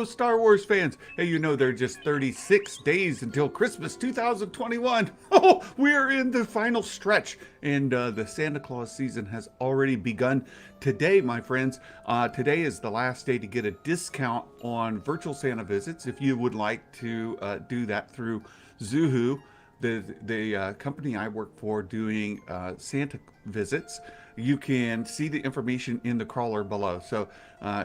those Star Wars fans. Hey, you know, they're just 36 days until Christmas 2021. Oh, we're in the final stretch, and the Santa Claus season has already begun. Today, my friends, today is the last day to get a discount on virtual Santa visits. If you would like to do that through Zoohoo, the company I work for doing Santa visits, you can see the information in the crawler below. So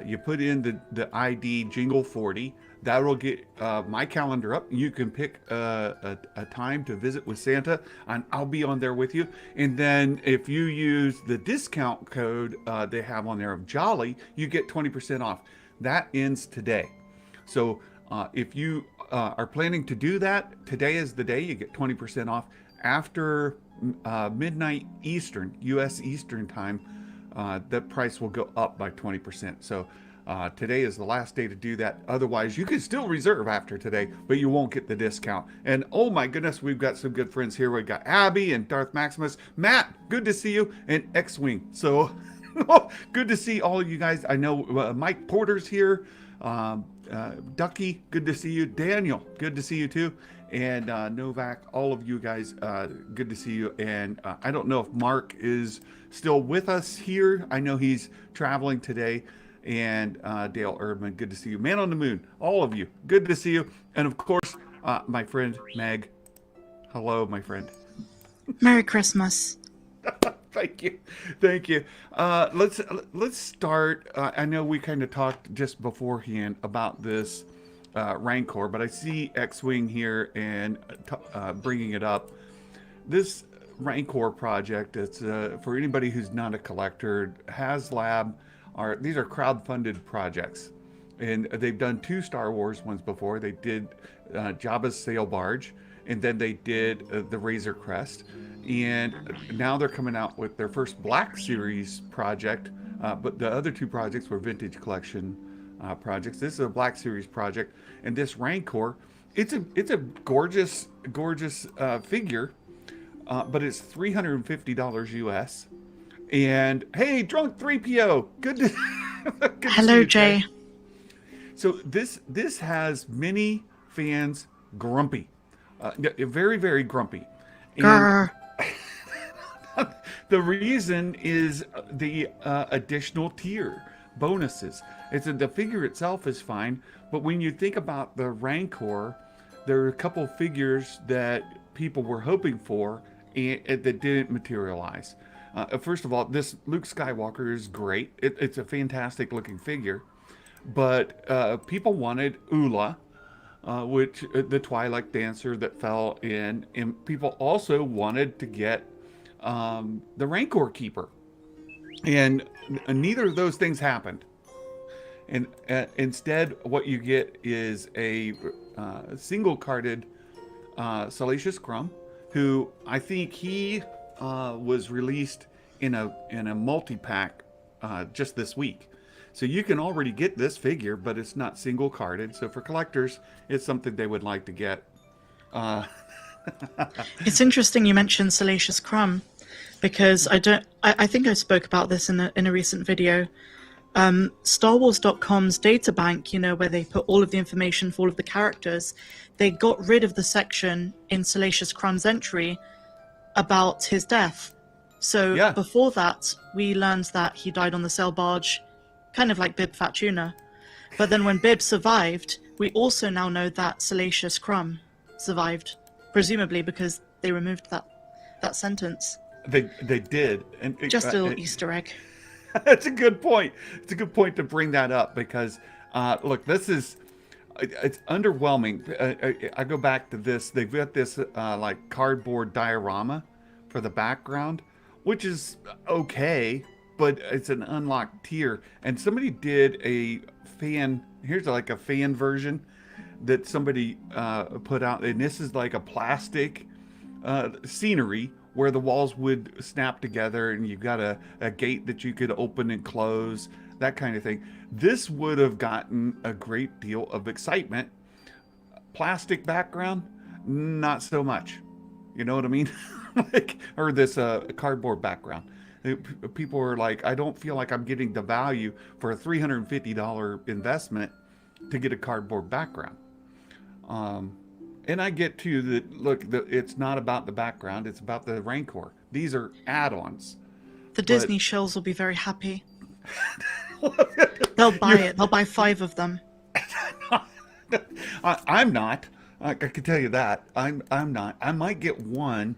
you put in the ID Jingle 40. That will get my calendar up. You can pick a time to visit with Santa, and I'll be on there with you. And then if you use the discount code they have on there of Jolly, you get 20% off. That ends today. So if you are planning to do that, today is the day you get 20% off. After midnight Eastern, U.S. Eastern time, the price will go up by 20%. So today is the last day to do that. Otherwise, you can still reserve after today, but you won't get the discount. And oh my goodness, we've got some good friends here. We've got Abby and Darth Maximus. Matt, good to see you. And X-Wing. So good to see all of you guys. I know Mike Porter's here. Ducky, good to see you. Daniel, good to see you too. And Novak, all of you guys, good to see you. And I don't know if Mark is still with us here. I know he's traveling today. And Dale Erdman, good to see you. Man on the Moon, all of you, good to see you. And of course, my friend Meg. Hello, my friend. Merry Christmas. Thank you. Thank you. Let's start. I know we kind of talked just beforehand about this Rancor, but I see X-Wing here and bringing it up. This Rancor project, it's for anybody who's not a collector. HasLab these are crowd-funded projects, and they've done 2 Star Wars ones before. They did Jabba's sail barge, and then they did the Razor Crest, and now they're coming out with their first Black Series project. But the other 2 projects were Vintage Collection projects. This is a Black Series project, and this Rancor, it's a gorgeous figure, but it's $350 US. And hey, Drunk 3PO, good to Hello, Jay. So this has many fans grumpy, very, very grumpy. And the reason is the additional tier bonuses. The figure itself is fine, but when you think about the Rancor, there are a couple figures that people were hoping for and that didn't materialize. First of all, this Luke Skywalker is great. It's a fantastic looking figure, but people wanted Ula, which the Twilight Dancer that fell in, and people also wanted to get the Rancor Keeper, and neither of those things happened. And instead, what you get is a single-carded Salacious Crumb, who I think he was released in a multi-pack just this week. So you can already get this figure, but it's not single carded. So for collectors, it's something they would like to get. It's interesting you mentioned Salacious Crumb, because I think I spoke about this in a recent video. StarWars.com's databank, where they put all of the information for all of the characters, they got rid of the section in Salacious Crumb's entry about his death. So before that, we learned that he died on the sail barge, kind of like Bib Fat Tuna. But then when Bib survived, we also now know that Salacious Crumb survived, presumably because they removed that sentence. They did. And just a little Easter egg. That's a good point. It's a good point to bring that up, because look, it's underwhelming. I go back to this. They've got this like cardboard diorama for the background, which is okay, but it's an unlocked tier. And somebody did a fan. Here's like a fan version that somebody put out, and this is like a plastic scenery where the walls would snap together, and you've got a gate that you could open and close, that kind of thing. This would have gotten a great deal of excitement. Plastic background, not so much. You know what I mean? Or this cardboard background. People are like, I don't feel like I'm getting the value for a $350 investment to get a cardboard background. And I get to that. Look, it's not about the background; it's about the Rancor. These are add-ons. The Disney shills will be very happy. They'll buy it. They'll buy 5 of them. I'm not. I can tell you that. I'm not. I might get one,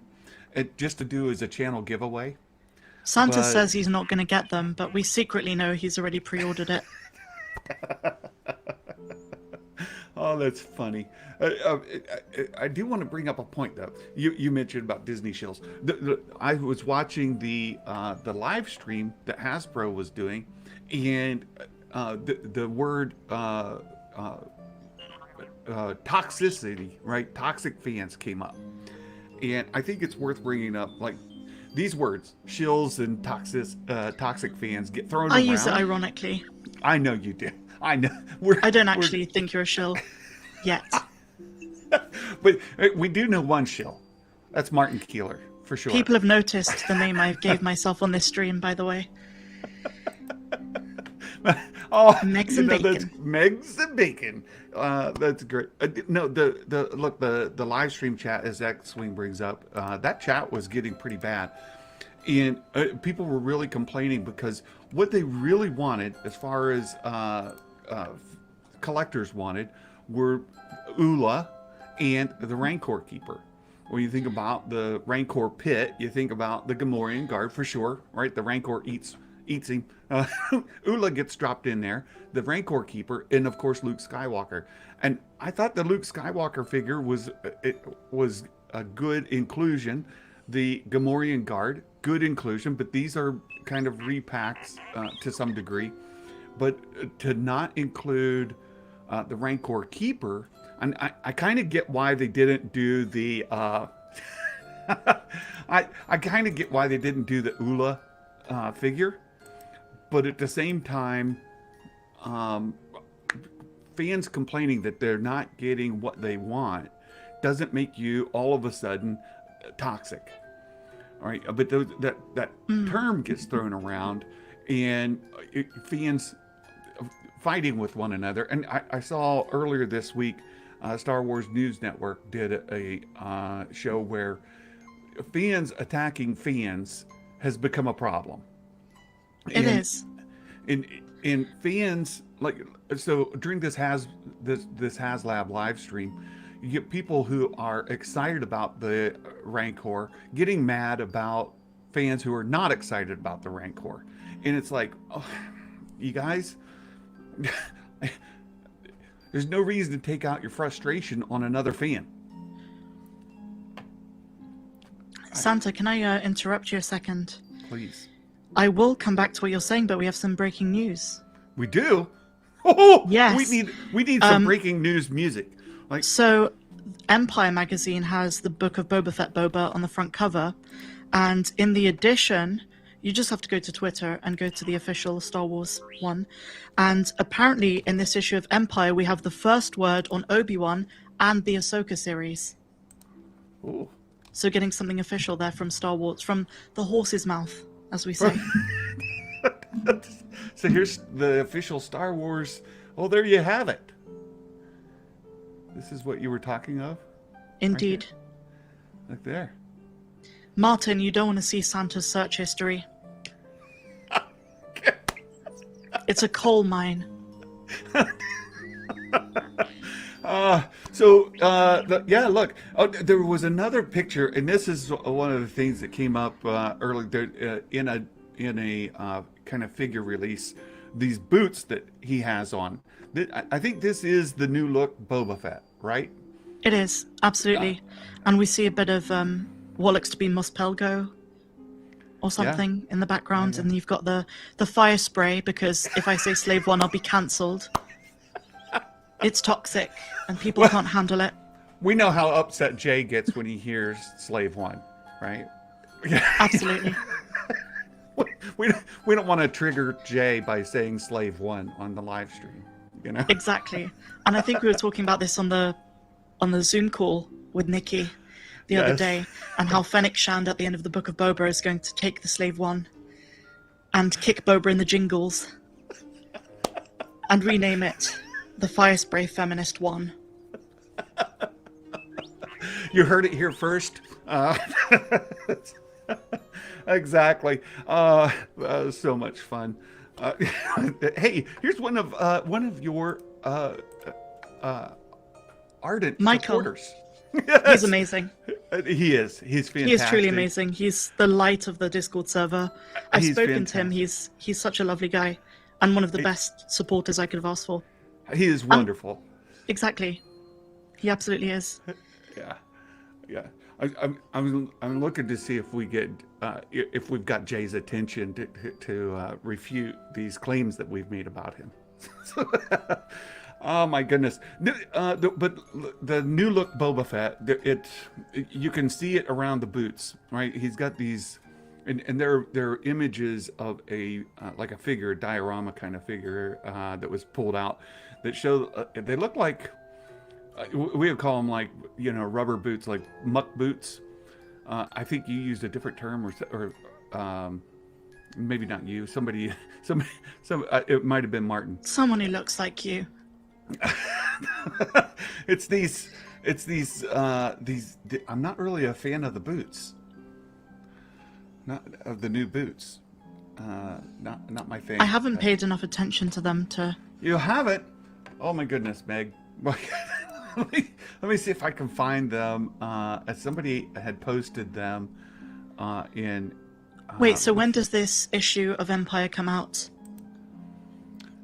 just to do as a channel giveaway. Santa says he's not going to get them, but we secretly know he's already pre-ordered it. Oh, that's funny. I do want to bring up a point, though. You mentioned about Disney shills. I was watching the live stream that Hasbro was doing, and the word toxicity, right? Toxic fans came up, and I think it's worth bringing up. Like these words, shills and toxic fans get thrown around. I use it ironically. I know you do. I know. I don't actually think you're a shill yet. But we do know one shill. That's Martin Keeler, for sure. People have noticed the name I gave myself on this stream, by the way. Oh, Megs and Bacon. That's Megs and Bacon. That's great. No, the live stream chat, as X-Wing brings up, that chat was getting pretty bad. And people were really complaining because what they really wanted, as far as collectors wanted, were Ula and the Rancor Keeper. When you think about the Rancor pit, you think about the Gamorrean Guard for sure, right? The Rancor eats him. Ula gets dropped in there, the Rancor Keeper, and of course Luke Skywalker. And I thought the Luke Skywalker figure was a good inclusion. The Gamorrean Guard, good inclusion, but these are kind of repacks to some degree. But to not include the Rancor Keeper, and I kind of get why they didn't do the I kind of get why they didn't do the Ula figure, but at the same time, fans complaining that they're not getting what they want doesn't make you all of a sudden toxic. All right, but that term gets thrown around, and fans fighting with one another. And I saw earlier this week, Star Wars News Network did a show where fans attacking fans has become a problem. It is. And fans, like, so during this HasLab live stream, you get people who are excited about the Rancor getting mad about fans who are not excited about the Rancor. And it's like, oh, you guys, there's no reason to take out your frustration on another fan. Santa, can I interrupt you a second? Please. I will come back to what you're saying, but we have some breaking news. We do? Oh, yes. We need some breaking news music. Like, so, Empire magazine has the book of Boba Fett Boba on the front cover, and in the edition, you just have to go to Twitter and go to the official Star Wars one, and apparently in this issue of Empire, we have the first word on Obi-Wan and the Ahsoka series. ooh. So getting something official there from Star Wars, from the horse's mouth, as we say. So here's the official Star Wars. Oh, there you have it. This is what you were talking of? Indeed. Right, look there. Martin, you don't want to see Santa's search history. It's a coal mine. Yeah, look. Oh, there was another picture, and this is one of the things that came up earlier in a kind of figure release. These boots that he has on. I think this is the new look Boba Fett, right? It is, absolutely. And we see a bit of what looks to be Muspelgo or something in the background. And you've got the fire spray, because if I say Slave One, I'll be cancelled. It's toxic, and people can't handle it. We know how upset Jay gets when he hears Slave One, right? Absolutely. We don't want to trigger Jay by saying Slave One on the live stream, you know? Exactly. And I think we were talking about this on the Zoom call with Nikki the other day, and how Fennec Shand at the end of the Book of Boba is going to take the Slave One and kick Boba in the jingles and rename it the fire spray feminist one. You heard it here first. Exactly. So much fun. Hey, here's one of your ardent Michael. supporters. He's amazing. He is. He's fantastic. He is truly amazing. He's the light of the Discord server. I've spoken fantastic. to him. He's such a lovely guy, and one of the best supporters I could have asked for. He is wonderful. Exactly. He absolutely is. Yeah. I'm looking to see if we've got Jay's attention to refute these claims that we've made about him. Oh my goodness! But the new look Boba Fett, you can see it around the boots, right? He's got these, and they're images of a like a figure, a diorama kind of figure that was pulled out that show they look like. We would call them like, rubber boots, like muck boots. I think you used a different term, or maybe not you. Somebody. It might have been Martin. Someone who looks like you. It's these. I'm not really a fan of the boots. Not of the new boots. Not my thing. I haven't paid enough attention to them to. You haven't? Oh my goodness, Meg. Let me see if I can find them. Somebody had posted them in. Wait, so when does this issue of Empire come out?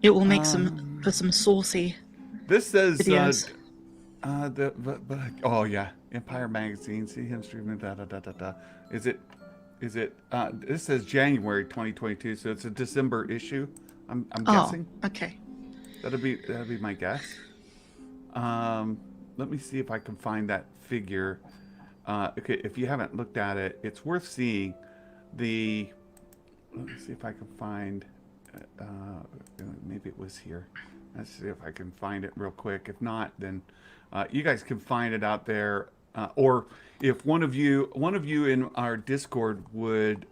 It will make for some saucy. This says videos. Oh yeah, Empire magazine. See him streaming. Is it? This says January 2022, so it's a December issue. I'm guessing. Okay. That'll be my guess. Let me see if I can find that figure. Okay, if you haven't looked at it, it's worth seeing. Let me see if I can find. Maybe it was here. Let's see if I can find it real quick. If not, then you guys can find it out there. Or if one of you in our Discord would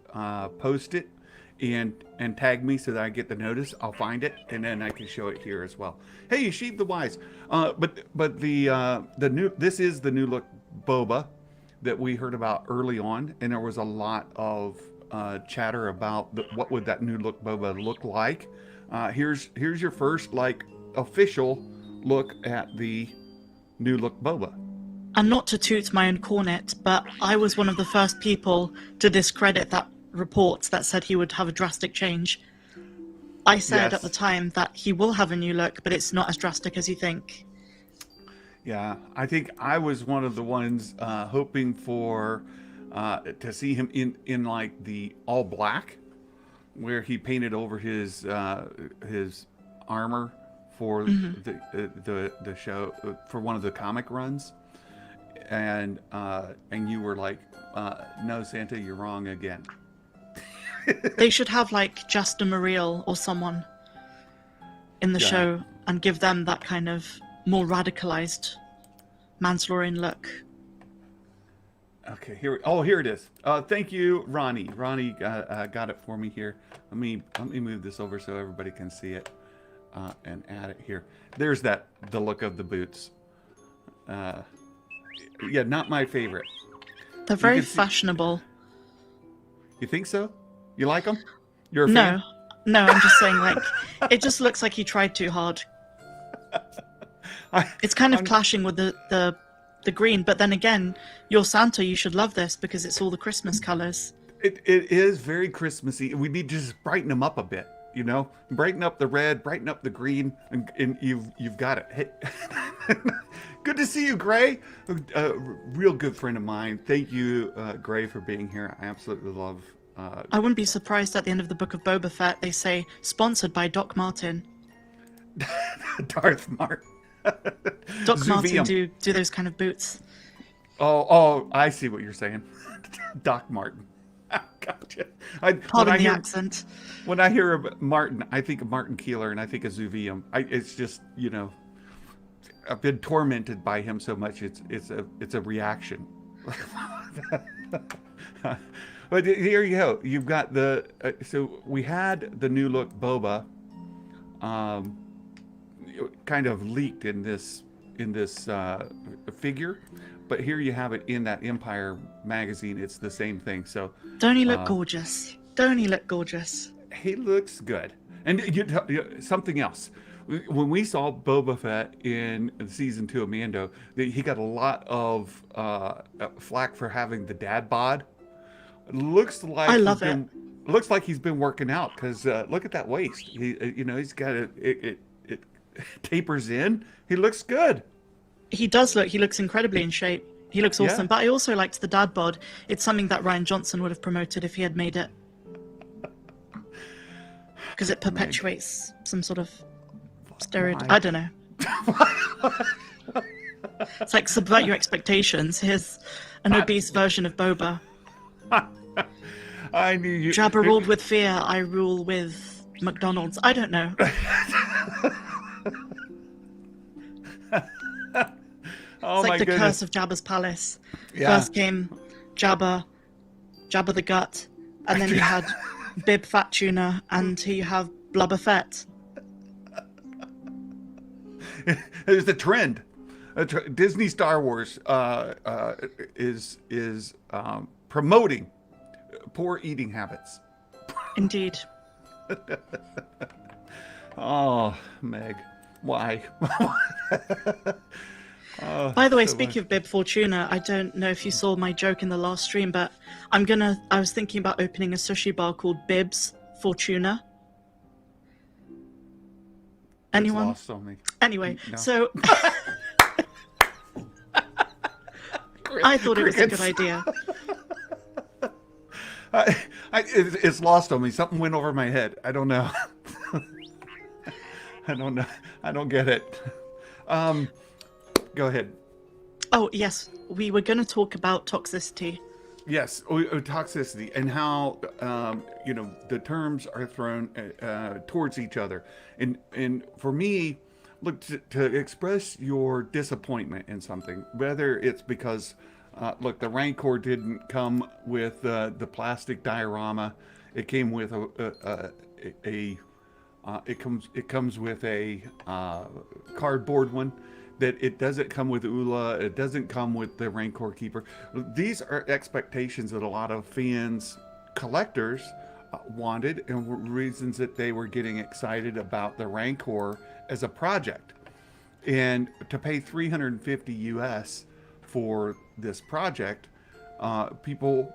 post it and tag me so that I get the notice, I'll find it and then I can show it here as well. Hey, Sheep the Wise. But this is the new look Boba that we heard about early on, and there was a lot of chatter about what would that new look Boba look like. Here's your first official look at the new look Boba. And not to toot my own cornet, but I was one of the first people to discredit that report that said he would have a drastic change. I said at the time that he will have a new look, but it's not as drastic as you think. Yeah, I think I was one of the ones hoping for to see him in like the all black, where he painted over his armor for the show, for one of the comic runs, and you were like, no, Santa, you're wrong again. They should have Justin Muriel or someone in the show and give them that kind of more radicalized Mandalorian look. Okay, here it is. Thank you, Ronnie. Ronnie got it for me here. Let me move this over so everybody can see it and add it here. There's the look of the boots. Yeah, not my favorite. They're very fashionable. You think so? You like them? You're a fan? No, I'm just saying, it just looks like he tried too hard. It's kind of clashing with the green, but then again, you're Santa, you should love this because it's all the Christmas colors. It is very Christmassy. We need to just brighten them up a bit, brighten up the red, brighten up the green, and you've got it. Hey. Good to see you, Gray. A real good friend of mine. Thank you, Gray, for being here. I absolutely love. I wouldn't be surprised at the end of the book of Boba Fett they say sponsored by Doc Martin. Darth Martin. Doc Martin do those kind of boots. Oh, I see what you're saying. Doc Martin. Gotcha. Pardon the accent. When I hear of Martin, I think of Martin Keeler and I think of Zuvium. It's just, I've been tormented by him so much. It's a reaction. But here you go. You've got so we had the new look Boba. kind of leaked in this figure, but here you have it in that Empire magazine. It's the same thing. So don't he look gorgeous? Don't he look gorgeous? He looks good. And something else. When we saw Boba Fett in season 2 of Mando, he got a lot of flack for having the dad bod. Looks like I love it. Looks like he's been working out, because look at that waist. He's got it tapers in. He looks good. He does look. He looks incredibly in shape. He looks awesome. Yeah. But I also liked the dad bod. It's something that Rian Johnson would have promoted if he had made it, because it perpetuates some sort of stereotype. I don't know. It's like subvert your expectations. Here's an obese version of Boba. I knew you. Jabba ruled with fear. I rule with McDonald's. I don't know. It's like the curse of Jabba's palace. Yeah. First came Jabba the Gut, and then you had Bib Fat Tuna, and here you have Boba Fett. It's the trend. Disney Star Wars is promoting poor eating habits. Indeed. Oh, Meg, why? By the way, speaking of Bib Fortuna, I don't know if you saw my joke in the last stream, but I was thinking about opening a sushi bar called Bib's Fortuna. Anyone? It's lost on me. Anyway, no. So I thought it was a good idea. It's lost on me. Something went over my head. I don't know. I don't know. I don't get it. Go ahead. Oh, yes. We were going to talk about toxicity. Yes, toxicity, and how the terms are thrown towards each other. And for me, look, to express your disappointment in something, whether it's because look, the Rancor didn't come with the plastic diorama. It came with it comes with a cardboard one. That it doesn't come with Ula, it doesn't come with the Rancor Keeper. These are expectations that a lot of fans, collectors, wanted, and were reasons that they were getting excited about the Rancor as a project. And to pay $350 US for this project, people,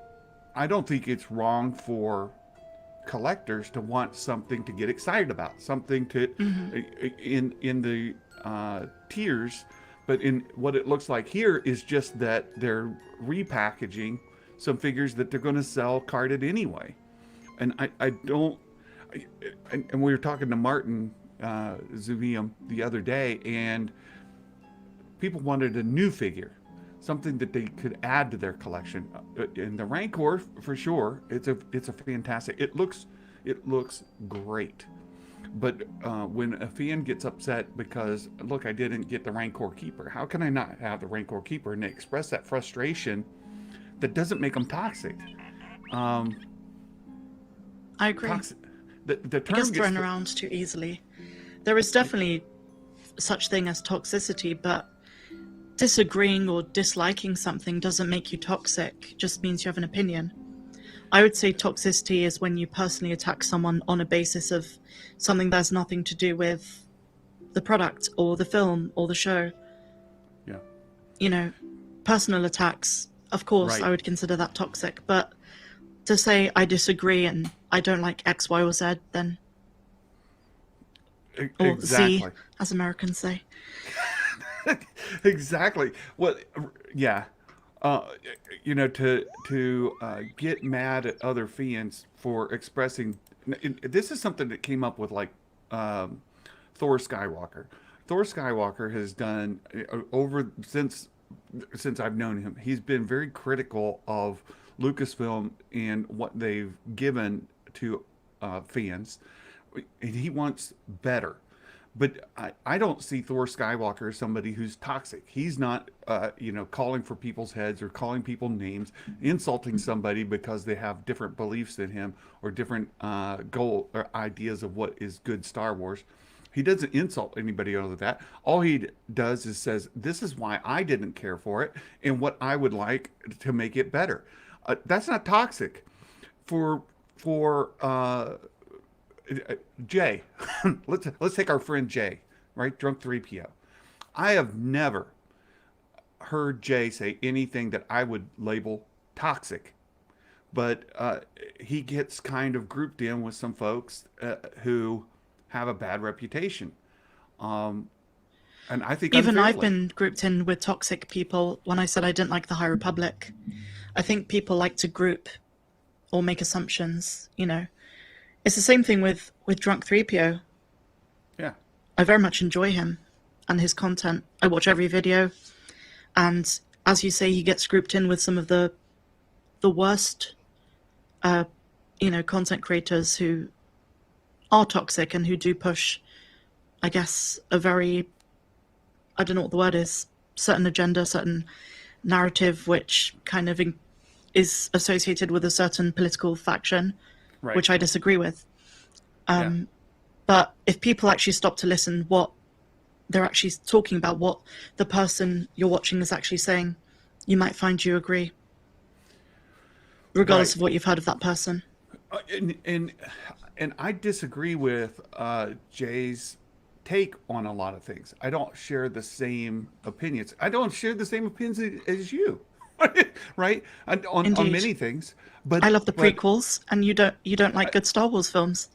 I don't think it's wrong for collectors to want something to get excited about, something to in the tiers, but in what it looks like here is just that they're repackaging some figures that they're going to sell carded anyway. And and we were talking to Martin Zuvium the other day, and people wanted a new figure, something that they could add to their collection. And the Rancor, for sure, it's a fantastic. It looks great. But when a fan gets upset because, look, I didn't get the Rancor Keeper, how can I not have the Rancor Keeper? And they express that frustration, that doesn't make them toxic. I agree. The term gets thrown around too easily. There is definitely such thing as toxicity, but disagreeing or disliking something doesn't make you toxic. It just means you have an opinion. I would say toxicity is when you personally attack someone on a basis of something that has nothing to do with the product or the film or the show. Yeah. Personal attacks, of course, right. I would consider that toxic. But to say I disagree and I don't like X, Y, or Z, then... Or exactly. Z, as Americans say. Exactly. Well, yeah. To get mad at other fans for expressing, this is something that came up with like Thor Skywalker. Thor Skywalker has done since I've known him. He's been very critical of Lucasfilm and what they've given to fans, and he wants better. But I don't see Thor Skywalker as somebody who's toxic. He's not, calling for people's heads or calling people names, insulting somebody because they have different beliefs than him or different goal or ideas of what is good Star Wars. He doesn't insult anybody over that. All he does is says, "This is why I didn't care for it, and what I would like to make it better." That's not toxic. For Jay, let's take our friend Jay, right? Drunk 3PO. I have never heard Jay say anything that I would label toxic, but he gets kind of grouped in with some folks who have a bad reputation. And I think even unfairly. I've been grouped in with toxic people when I said I didn't like the High Republic. I think people like to group or make assumptions, you know. It's the same thing with Drunk 3PO. Yeah. I very much enjoy him and his content. I watch every video. And as you say, he gets grouped in with some of the worst, content creators who are toxic and who do push, I guess, a very, I don't know what the word is, certain agenda, certain narrative, which kind of is associated with a certain political faction, Right. which I disagree with. But if people actually stop to listen, what they're actually talking about, what the person you're watching is actually saying, you might find you agree, regardless of what you've heard of that person. And I disagree with Jay's take on a lot of things. I don't share the same opinions. I don't share the same opinions as you, right? On many things. But I love the prequels, and you don't like good Star Wars films.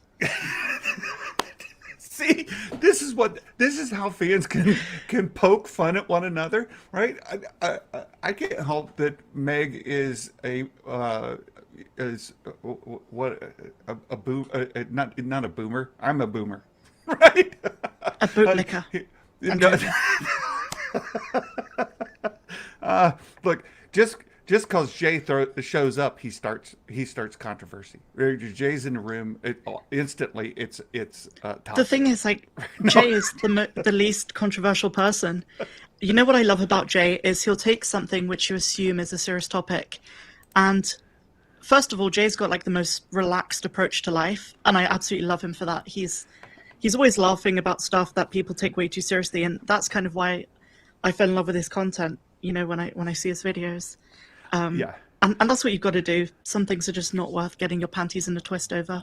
See, this is how fans can poke fun at one another, right? I can't help that Meg is a boom, not a boomer. I'm a boomer, right? A bootlicker. Look, just because Jay shows up, he starts controversy. Jay's in the room, instantly it's toxic. The thing is, like, Jay is the least controversial person. You know what I love about Jay is he'll take something which you assume is a serious topic, and first of all, Jay's got like the most relaxed approach to life, and I absolutely love him for that. He's always laughing about stuff that people take way too seriously, and that's kind of why I fell in love with his content. You know, when I see his videos. And that's what you've got to do. Some things are just not worth getting your panties in a twist over.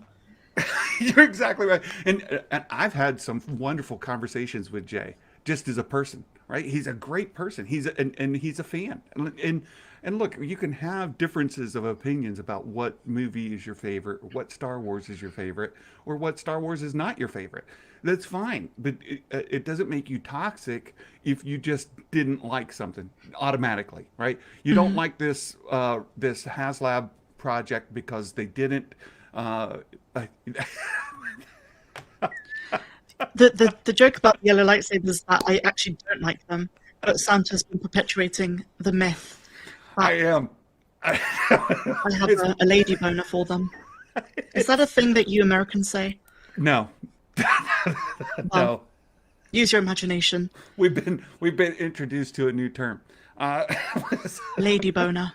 You're exactly right. And I've had some wonderful conversations with Jay, just as a person, right? He's a great person. He's a fan. And look, you can have differences of opinions about what movie is your favorite, or what Star Wars is your favorite, or what Star Wars is not your favorite. That's fine, but it doesn't make you toxic if you just didn't like something automatically, right? You don't like this HasLab project because they didn't. The joke about yellow lightsabers is that I actually don't like them, but Santa's been perpetuating the myth. I am. I have a lady boner for them. Is that a thing that you Americans say? No. No. Use your imagination. We've been introduced to a new term. Lady boner.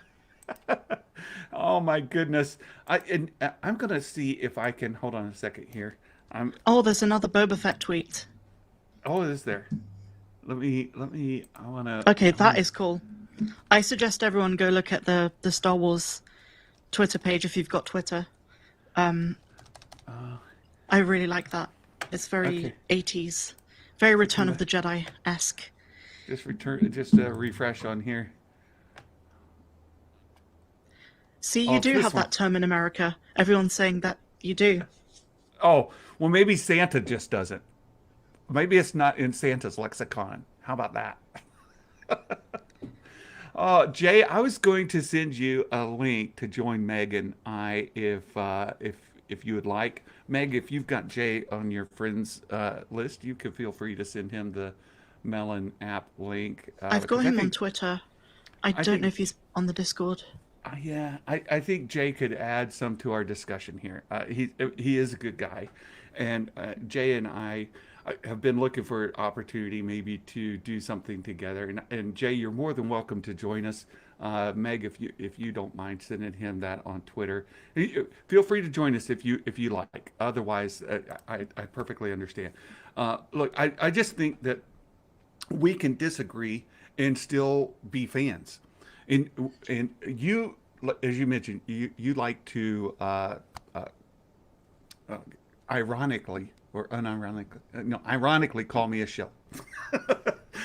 Oh my goodness! I'm gonna see if I can hold on a second here. There's another Boba Fett tweet. Oh, is there? Let me. I wanna. Okay, that is cool. I suggest everyone go look at the Star Wars Twitter page if you've got Twitter. I really like that. It's very 80s, very Return of the Jedi-esque. Just a refresh on here. See, you do have that term in America. Everyone's saying that you do. Oh, well, maybe Santa just doesn't. Maybe it's not in Santa's lexicon. How about that? Jay, I was going to send you a link to join Meg and I if you would like. Meg, if you've got Jay on your friends list, you can feel free to send him the Melon app link. I've got him on Twitter. I don't know if he's on the Discord. Yeah, I think Jay could add some to our discussion here. He is a good guy, and Jay and I have been looking for an opportunity maybe to do something together. And Jay, you're more than welcome to join us. Meg, if you don't mind sending him that on Twitter, feel free to join us if you like. Otherwise, I perfectly understand. Look, I just think that we can disagree and still be fans. And you, as you mentioned, you like to ironically or unironically, no, ironically call me a shill.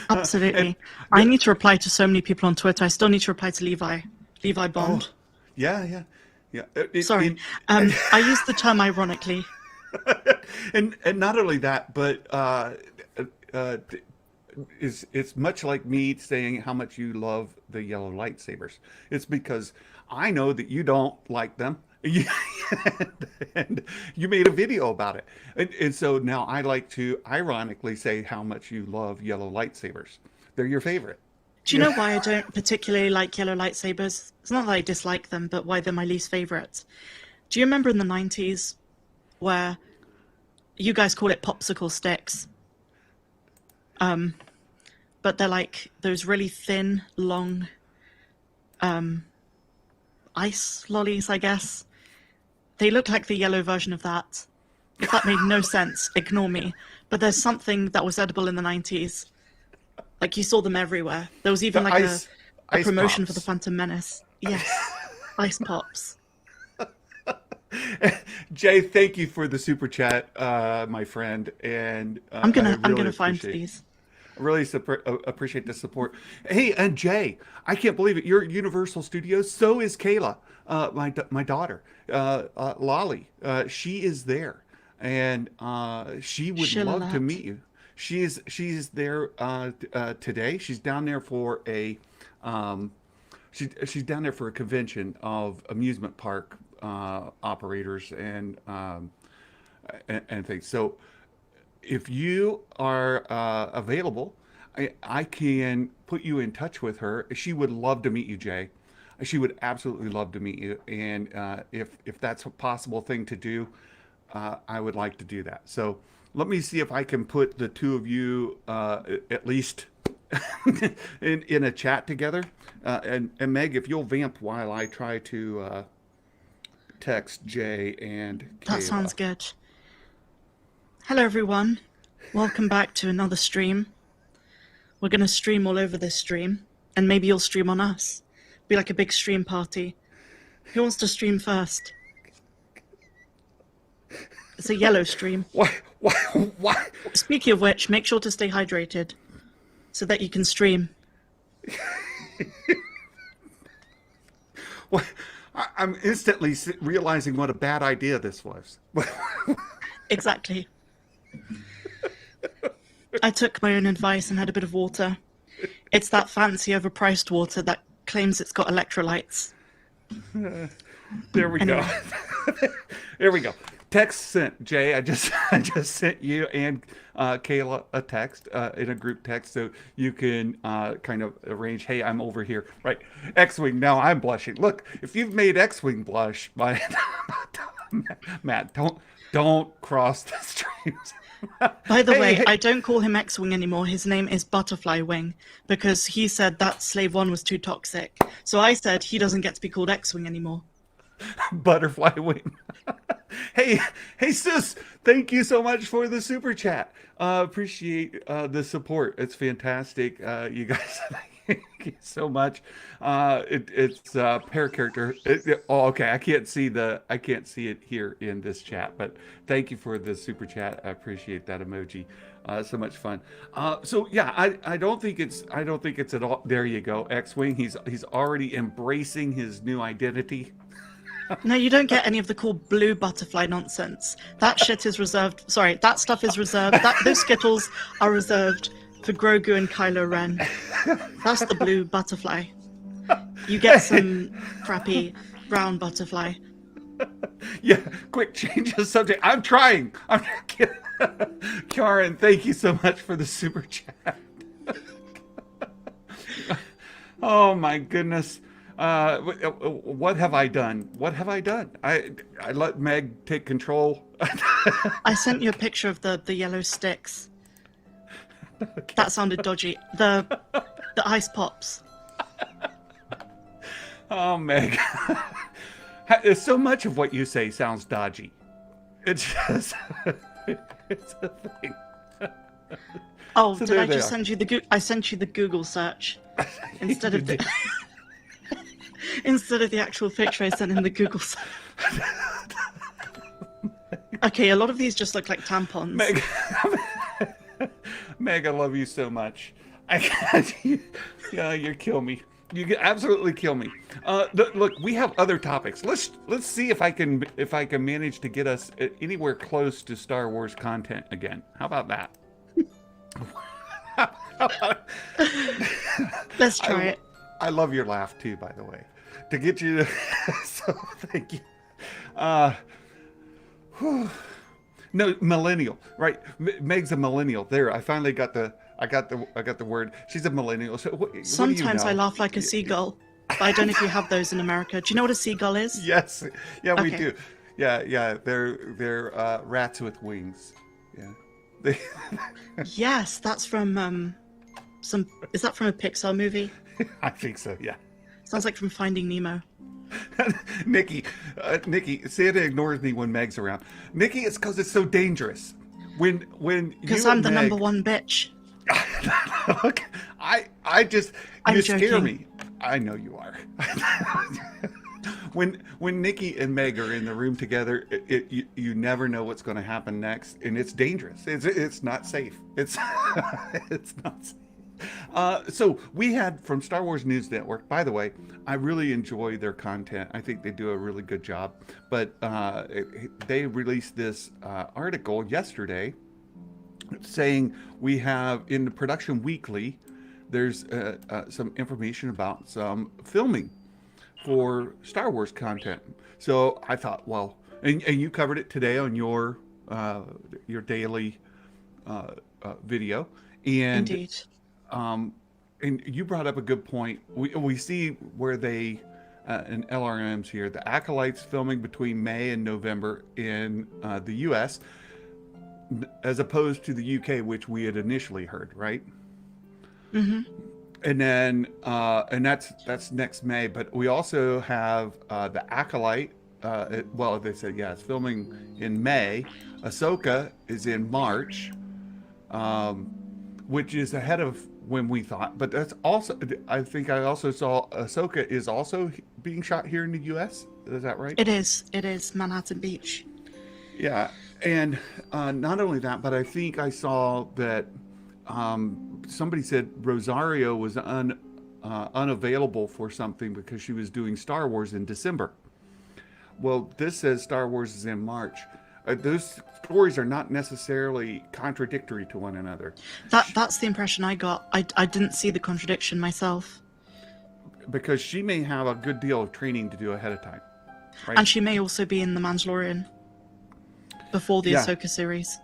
Absolutely. I need to reply to so many people on Twitter. I still need to reply to Levi Bond. Oh, yeah. Sorry. I use the term ironically. and not only that, but it's much like me saying how much you love the yellow lightsabers. It's because I know that you don't like them. And you made a video about it. And so now I like to ironically say how much you love yellow lightsabers. They're your favorite. Do you know why I don't particularly like yellow lightsabers? It's not that I dislike them, but why they're my least favorite. Do you remember in the 90s where you guys call it popsicle sticks? But they're like those really thin, long ice lollies, I guess. They look like the yellow version of that. If that made no sense, ignore me. But there's something that was edible in the 90s. Like, you saw them everywhere. There was even like a promotion pops. for the Phantom Menace. Yes, ice pops. Jay, thank you for the super chat, my friend. And I'm gonna find these. I really appreciate the support. Hey, and Jay, I can't believe it. You're at Universal Studios. So is Kayla, my daughter, Lolly. She is there, and she would love to meet you. She's there today. She's down there for a she's down there for a convention of amusement park operators and things. So if you are available, I can put you in touch with her. She would love to meet you, Jay. She would absolutely love to meet you. And if that's a possible thing to do, I would like to do that. So let me see if I can put the two of you at least in a chat together. And Meg, if you'll vamp while I try to text Jay and Kayla. That sounds good. Hello, everyone. Welcome back to another stream. We're going to stream all over this stream, and maybe you'll stream on us. Be like a big stream party. Who wants to stream first? It's a yellow stream. Why? Speaking of which, make sure to stay hydrated so that you can stream. What? I'm instantly realizing what a bad idea this was. Exactly. I took my own advice and had a bit of water. It's that fancy, overpriced water that claims it's got electrolytes. There we go. There we go. Text sent, Jay. I just sent you and Kayla a text in a group text, so you can kind of arrange. Hey, I'm over here. Right, X-Wing. Now I'm blushing. Look, if you've made X-Wing blush, Matt, don't cross the streams. By the way, I don't call him X-Wing anymore. His name is Butterfly Wing because he said that Slave One was too toxic. So I said he doesn't get to be called X-Wing anymore. Butterfly Wing. Hey, sis, thank you so much for the super chat. Appreciate the support. It's fantastic. You guys, thank you so much. It's pair character. Okay, I can't see it here in this chat, but thank you for the super chat. I appreciate that emoji. So much fun. So yeah, I don't think it's at all. There you go, X-Wing. He's already embracing his new identity. No, you don't get any of the cool blue butterfly nonsense. That shit is reserved. Sorry, that stuff is reserved. Those Skittles are reserved for Grogu and Kylo Ren. That's the blue butterfly. You get some crappy brown butterfly. Yeah, quick change of subject. I'm trying. Karen, thank you so much for the super chat. Oh my goodness. What have I done? I let Meg take control. I sent you a picture of the yellow sticks. Okay. That sounded dodgy. The ice pops. Oh, Meg. So much of what you say sounds dodgy. It's just, it's a thing. Oh, So did I they just are. send you the I sent you the Google search instead of the instead of the actual picture I sent in the Google search. Okay, a lot of these just look like tampons. Meg, Meg, I love you so much. I can't. Yeah, you kill me. You absolutely kill me. Look, we have other topics. Let's see if I can manage to get us anywhere close to Star Wars content again. How about that? Let's try it. I love your laugh too, by the way. To get you to, so thank you. No, millennial, right? Meg's a millennial. There, I finally got the word. She's a millennial. So Sometimes what do you know? I laugh like a seagull. But I don't know if you have those in America. Do you know what a seagull is? Yes, yeah, we Okay. do. Yeah. They're rats with wings. Yeah. Yes, that's from is that from a Pixar movie? I think so. Yeah. Sounds like from Finding Nemo. Nikki, Santa ignores me when Meg's around. Nikki, it's because it's so dangerous. When Because you I'm and the Meg, number one bitch. Okay, I just I'm you scare joking. me. I know you are. When Nikki and Meg are in the room together, you never know what's going to happen next, and it's dangerous. It's not safe. It's it's not safe. So we had from Star Wars News Network. By the way, I really enjoy their content. I think they do a really good job. But they released this article yesterday saying we have in the Production Weekly, there's some information about some filming for Star Wars content. So I thought, well, and you covered it today on your daily video, and Indeed. and you brought up a good point. We see where they in LRMs here, the Acolytes filming between May and November in the U.S. as opposed to the U.K., which we had initially heard, right? Mm-hmm. And then and that's next May. But we also have the Acolyte. Well, they said it's filming in May. Ahsoka is in March, which is ahead of when we thought. But that's also, I think I also saw Ahsoka is also being shot here in the U.S. Is that right? It is Manhattan Beach. Yeah, and not only that, but I think I saw that somebody said Rosario was unavailable for something because she was doing Star Wars in December. Well, this says Star Wars is in March. Those stories are not necessarily contradictory to one another. That's the impression I got. I didn't see the contradiction myself. Because she may have a good deal of training to do ahead of time. Right? And she may also be in The Mandalorian before the Ahsoka series.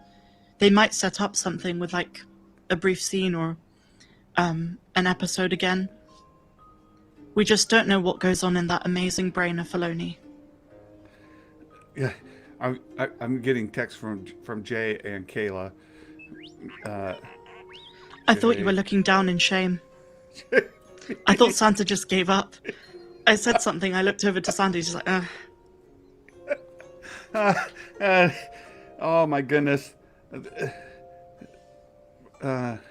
They might set up something with like a brief scene or an episode again. We just don't know what goes on in that amazing brain of Filoni. Yeah, I'm getting texts from Jay and Kayla. I thought you were looking down in shame. I thought Santa just gave up. I said something. I looked over to Sandy. She's like, oh my goodness. I'm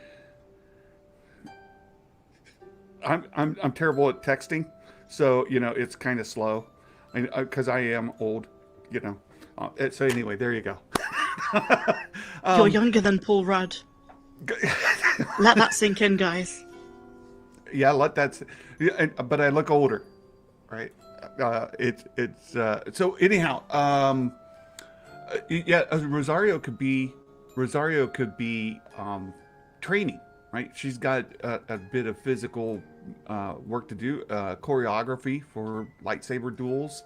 terrible at texting, so it's kind of slow, because I am old, So anyway, there you go. you're younger than Paul Rudd. Let that sink in, guys. Yeah, but I look older, right? So anyhow, Rosario could be training, right? She's got a bit of physical work to do, choreography for lightsaber duels.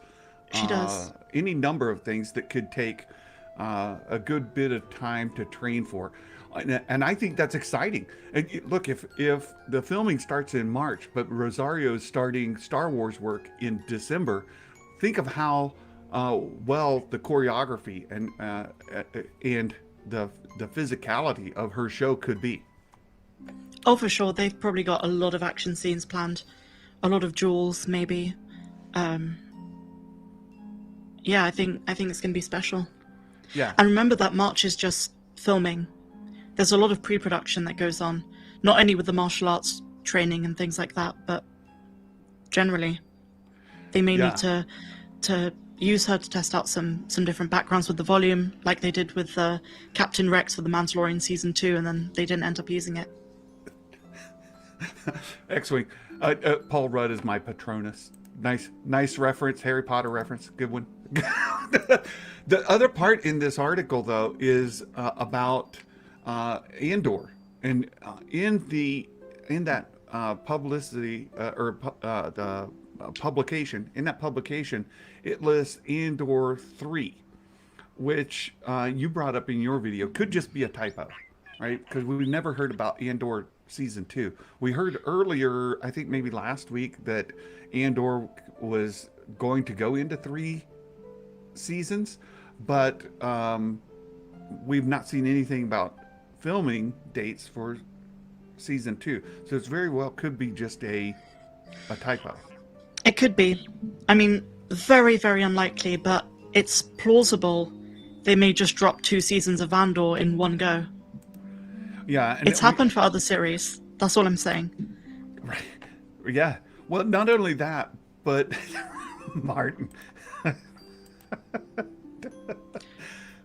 She does. Any number of things that could take a good bit of time to train for. And I think that's exciting. And look, if the filming starts in March, but Rosario's starting Star Wars work in December, think of how well the choreography and the physicality of her show could be. Oh, for sure. They've probably got a lot of action scenes planned. A lot of duels, maybe. Yeah, I think it's going to be special. Yeah. And remember that March is just filming. There's a lot of pre-production that goes on, not only with the martial arts training and things like that, but generally, they may need to use her to test out some different backgrounds with the volume, like they did with Captain Rex for the Mandalorian season 2, and then they didn't end up using it. X-Wing. Paul Rudd is my Patronus. Nice reference, Harry Potter reference. Good one. The other part in this article, though, is about Andor, and in that publicity the publication. In that publication, it lists Andor 3, which you brought up in your video. Could just be a typo, right? Because we've never heard about Andor season 2. We heard earlier, I think maybe last week, that Andor was going to go into 3 seasons, but we've not seen anything about filming dates for season 2. So it's very well could be just a typo. It could be. I mean, very, very unlikely, but it's plausible they may just drop 2 seasons of Andor in one go. Yeah. And it's happened for other series. That's all I'm saying. Right. Yeah. Well, not only that, but Martin.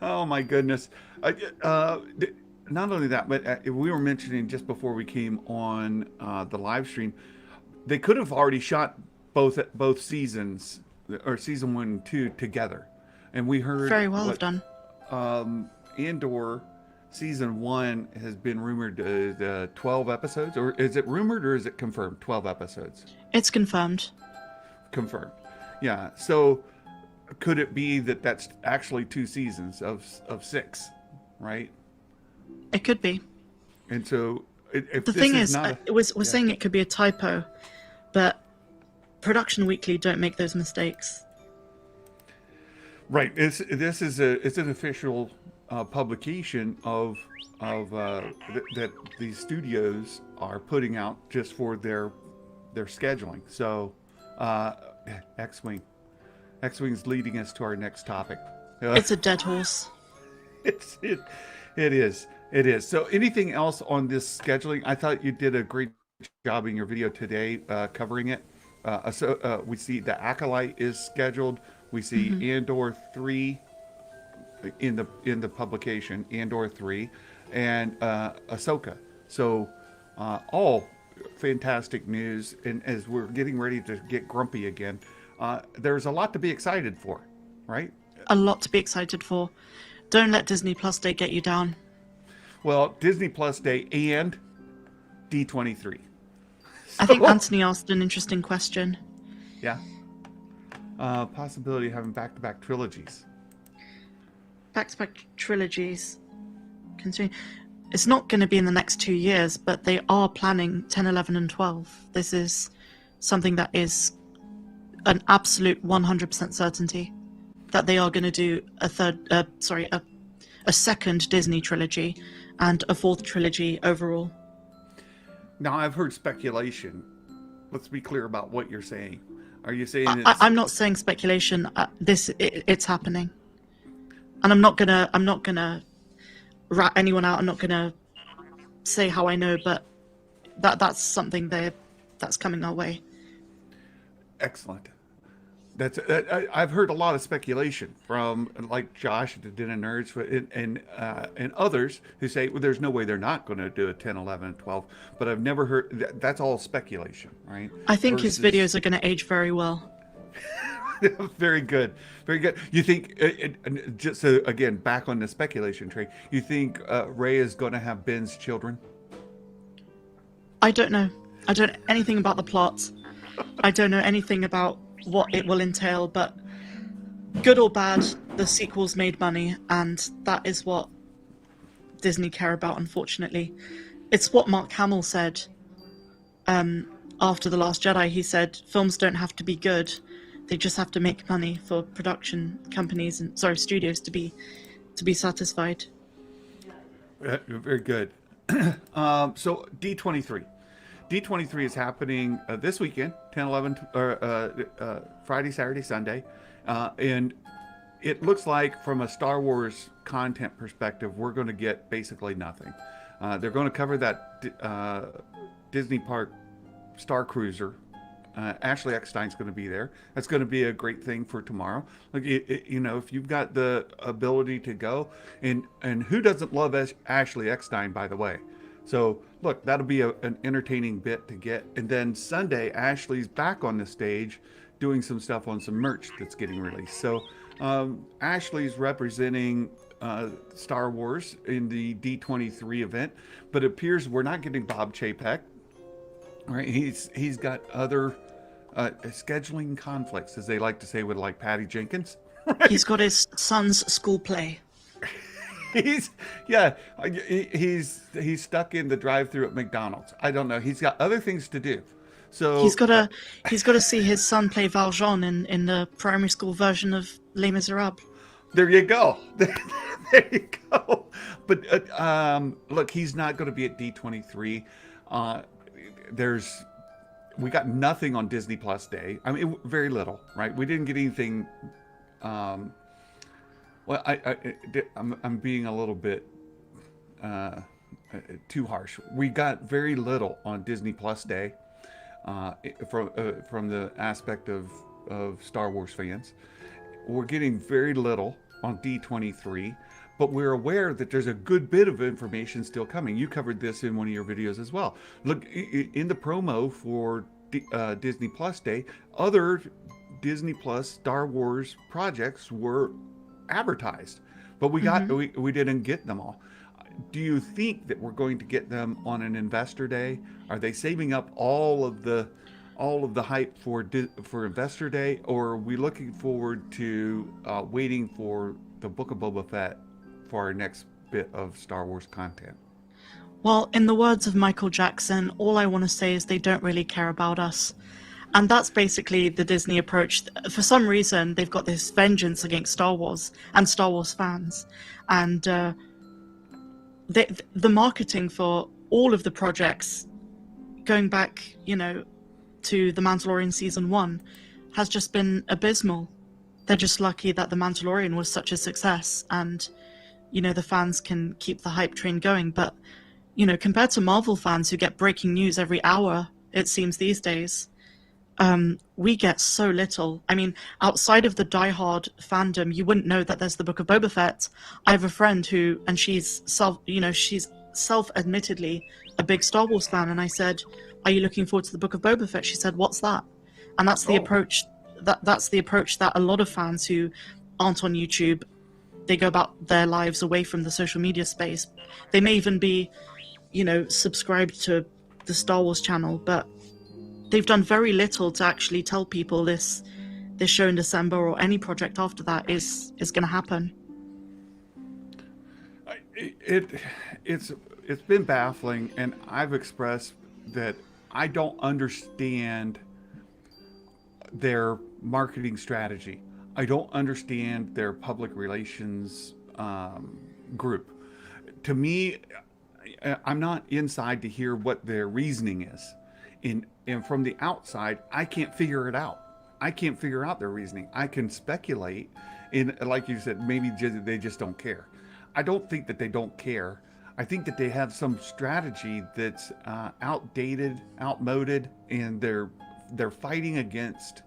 Oh my goodness. Not only that, but we were mentioning just before we came on the live stream, they could have already shot both seasons, or season 1 and 2 together, and we heard very well have done. Andor season 1 has been rumored 12 episodes, or is it rumored or is it confirmed? 12 episodes. It's confirmed. Confirmed. Yeah. So could it be that that's actually 2 seasons of 6, right? It could be. And so if the this thing is we're saying it could be a typo, but Production Weekly don't make those mistakes. Right. It's an official publication of that these studios are putting out just for their scheduling. So X-Wing's leading us to our next topic. It's a dead horse. It is. So anything else on this scheduling? I thought you did a great job in your video today covering it. So we see the Acolyte is scheduled. We see Andor 3 in the publication, Andor 3, and Ahsoka. So all fantastic news. And as we're getting ready to get grumpy again, there's a lot to be excited for, right? A lot to be excited for. Don't let Disney Plus Day get you down. Well, Disney Plus Day and D23. I think Anthony asked an interesting question. Yeah. Possibility of having back-to-back trilogies. Back-to-back trilogies. Continue. It's not going to be in the next 2 years, but they are planning 10, 11, and 12. This is something that is an absolute 100% certainty that they are going to do a second Disney trilogy and a 4th trilogy overall. Now, I've heard speculation. Let's be clear about what you're saying. Are you saying I'm not saying speculation. It's happening, and I'm not gonna rat anyone out. I'm not gonna say how I know, but that's something that's coming our way. Excellent. I've heard a lot of speculation from like Josh at the Den of Nerds and others who say, well, there's no way they're not going to do a 10, 11, and 12. But I've never heard that's all speculation, right? I think his videos are going to age very well. Very good. Very good. You think, just so again, back on the speculation train, you think Rey is going to have Ben's children? I don't know. I don't know anything about the plot. I don't know anything about what it will entail, but good or bad, the sequels made money, and that is what Disney care about, unfortunately. It's what Mark Hamill said after The Last Jedi. He said films don't have to be good, they just have to make money for production companies and studios to be So very good. So D23. D23 is happening this weekend, 10, 11, Friday, Saturday, Sunday. And it looks like from a Star Wars content perspective, we're going to get basically nothing. They're going to cover that Disney Park Star Cruiser. Ashley Eckstein's going to be there. That's going to be a great thing for tomorrow. Like, you know, if you've got the ability to go, and who doesn't love Ashley Eckstein, by the way? So look, that'll be an entertaining bit to get. And then Sunday, Ashley's back on the stage doing some stuff on some merch that's getting released. So Ashley's representing Star Wars in the D23 event, but it appears we're not getting Bob Chapek. Right, he's got other scheduling conflicts, as they like to say with like Patty Jenkins. Right? He's got his son's school play. He's stuck in the drive-thru at McDonald's. I don't know. He's got other things to do. So he's got to see his son play Valjean in the primary school version of Les Miserables. There you go. There you go. But look, he's not going to be at D23. We got nothing on Disney Plus Day. I mean, very little, right? We didn't get anything. Well, I'm being a little bit too harsh. We got very little on Disney Plus Day from the aspect of Star Wars fans. We're getting very little on D23. But we're aware that there's a good bit of information still coming. You covered this in one of your videos as well. Look, in the promo for Disney Plus Day, other Disney Plus Star Wars projects were advertised, but we didn't get them all. Do you think that we're going to get them on an Investor Day? Are they saving up all of the hype for Investor Day, or are we looking forward to waiting for the Book of Boba Fett for our next bit of Star Wars content? Well, in the words of Michael Jackson, all I want to say is they don't really care about us. And that's basically the Disney approach. For some reason, they've got this vengeance against Star Wars and Star Wars fans. And the marketing for all of the projects, going back, you know, to The Mandalorian Season 1, has just been abysmal. They're just lucky that The Mandalorian was such a success, and you know, the fans can keep the hype train going. But, you know, compared to Marvel fans who get breaking news every hour, it seems these days, we get so little. I mean, outside of the diehard fandom, you wouldn't know that there's the Book of Boba Fett. I have a friend who, and she's self-admittedly a big Star Wars fan, and I said, "Are you looking forward to the Book of Boba Fett?" She said, "What's that?" And that's the approach. That's the approach that a lot of fans who aren't on YouTube, they go about their lives away from the social media space. They may even be, you know, subscribed to the Star Wars channel, but they've done very little to actually tell people this show in December or any project after that is going to happen. It's been baffling, and I've expressed that I don't understand their marketing strategy. I don't understand their public relations group. To me, I'm not inside to hear what their reasoning is. And from the outside, I can't figure it out. I can't figure out their reasoning. I can speculate, and like you said, maybe they just don't care. I don't think that they don't care. I think that they have some strategy that's outdated, outmoded, and they're fighting against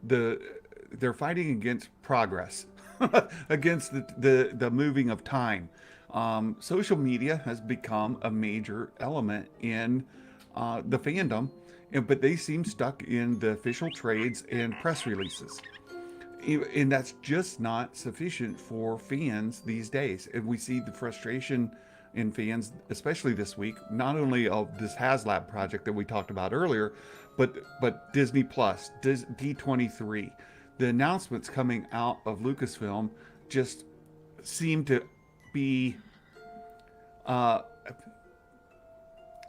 they're fighting against progress, against the moving of time. Social media has become a major element in the fandom, but they seem stuck in the official trades and press releases. And that's just not sufficient for fans these days. And we see the frustration in fans, especially this week, not only of this HasLab project that we talked about earlier, but Disney Plus, D23. The announcements coming out of Lucasfilm just seem to be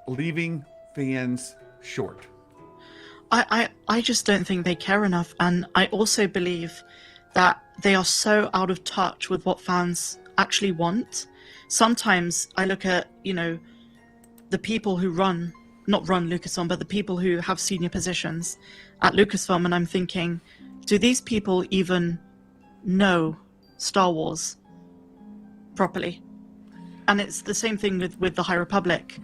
leaving fans short. I just don't think they care enough, and I also believe that they are so out of touch with what fans actually want. Sometimes I look at, you know, the people who not run Lucasfilm, but the people who have senior positions at Lucasfilm, and I'm thinking, do these people even know Star Wars properly? And it's the same thing with the High Republic.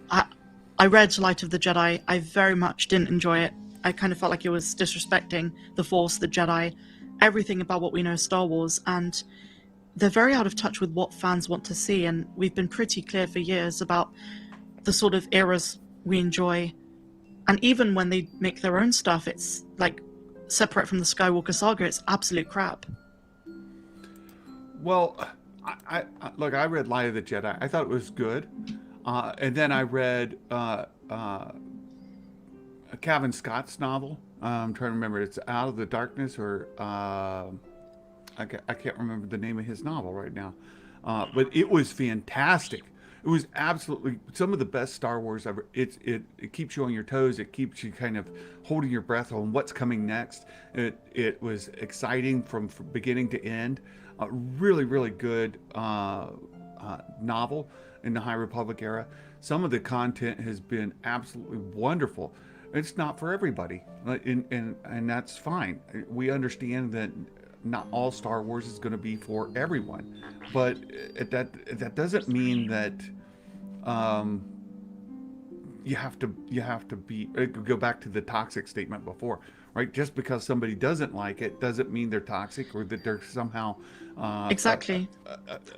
I read Light of the Jedi. I very much didn't enjoy it. I kind of felt like it was disrespecting the Force, the Jedi, everything about what we know of Star Wars, and they're very out of touch with what fans want to see, and we've been pretty clear for years about the sort of eras we enjoy. And even when they make their own stuff, it's like separate from the Skywalker saga, it's absolute crap. Well, I look, I read Light of the Jedi. I thought it was good. And then I read Kevin Scott's novel. I'm trying to remember. It's Out of the Darkness, or I can't remember the name of his novel right now. But it was fantastic. It was absolutely some of the best Star Wars ever. It keeps you on your toes. It keeps you kind of holding your breath on what's coming next. It was exciting from beginning to end. A really, really good novel in the High Republic era. Some of the content has been absolutely wonderful. It's not for everybody, and that's fine. We understand that not all Star Wars is going to be for everyone, but that doesn't mean that you have to be go back to the toxic statement before, right? Just because somebody doesn't like it doesn't mean they're toxic or that they're somehow exactly.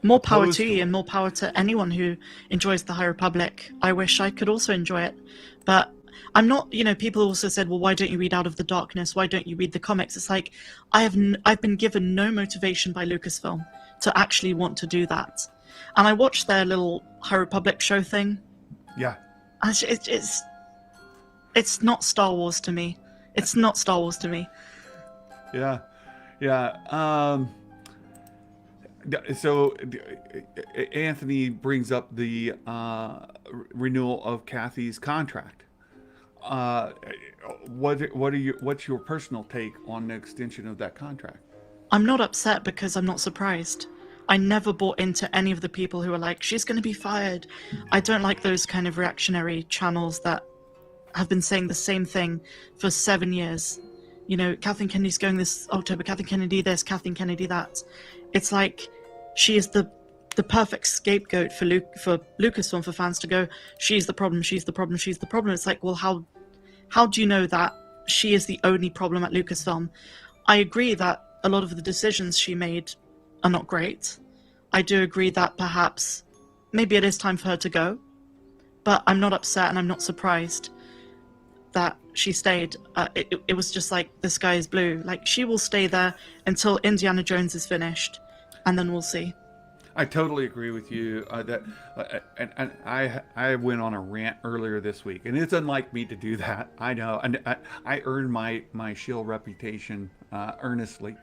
More power to you, and more power to anyone who enjoys the High Republic. I wish I could also enjoy it, but I'm not, people also said, well, why don't you read Out of the Darkness? Why don't you read the comics? It's like, I've been given no motivation by Lucasfilm to actually want to do that. And I watched their little High Republic show thing. Yeah. It's not Star Wars to me. It's not Star Wars to me. Yeah. Yeah. So Anthony brings up the renewal of Kathy's contract. What's your personal take on the extension of that contract? I'm not upset because I'm not surprised. I never bought into any of the people who are like, she's going to be fired. I don't like those kind of reactionary channels that have been saying the same thing for 7 years. Kathleen Kennedy's going this October, Kathleen Kennedy this, Kathleen Kennedy that. It's like she is the perfect scapegoat for Lucasfilm, for fans to go, she's the problem, she's the problem, she's the problem. It's like, well, how do you know that she is the only problem at Lucasfilm? I agree that a lot of the decisions she made are not great. I do agree that perhaps maybe it is time for her to go, but I'm not upset and I'm not surprised that she stayed. It was just like, the sky is blue. Like, she will stay there until Indiana Jones is finished, and then we'll see. I totally agree with you. And I went on a rant earlier this week, and it's unlike me to do that. I know, and I earned my shield reputation earnestly.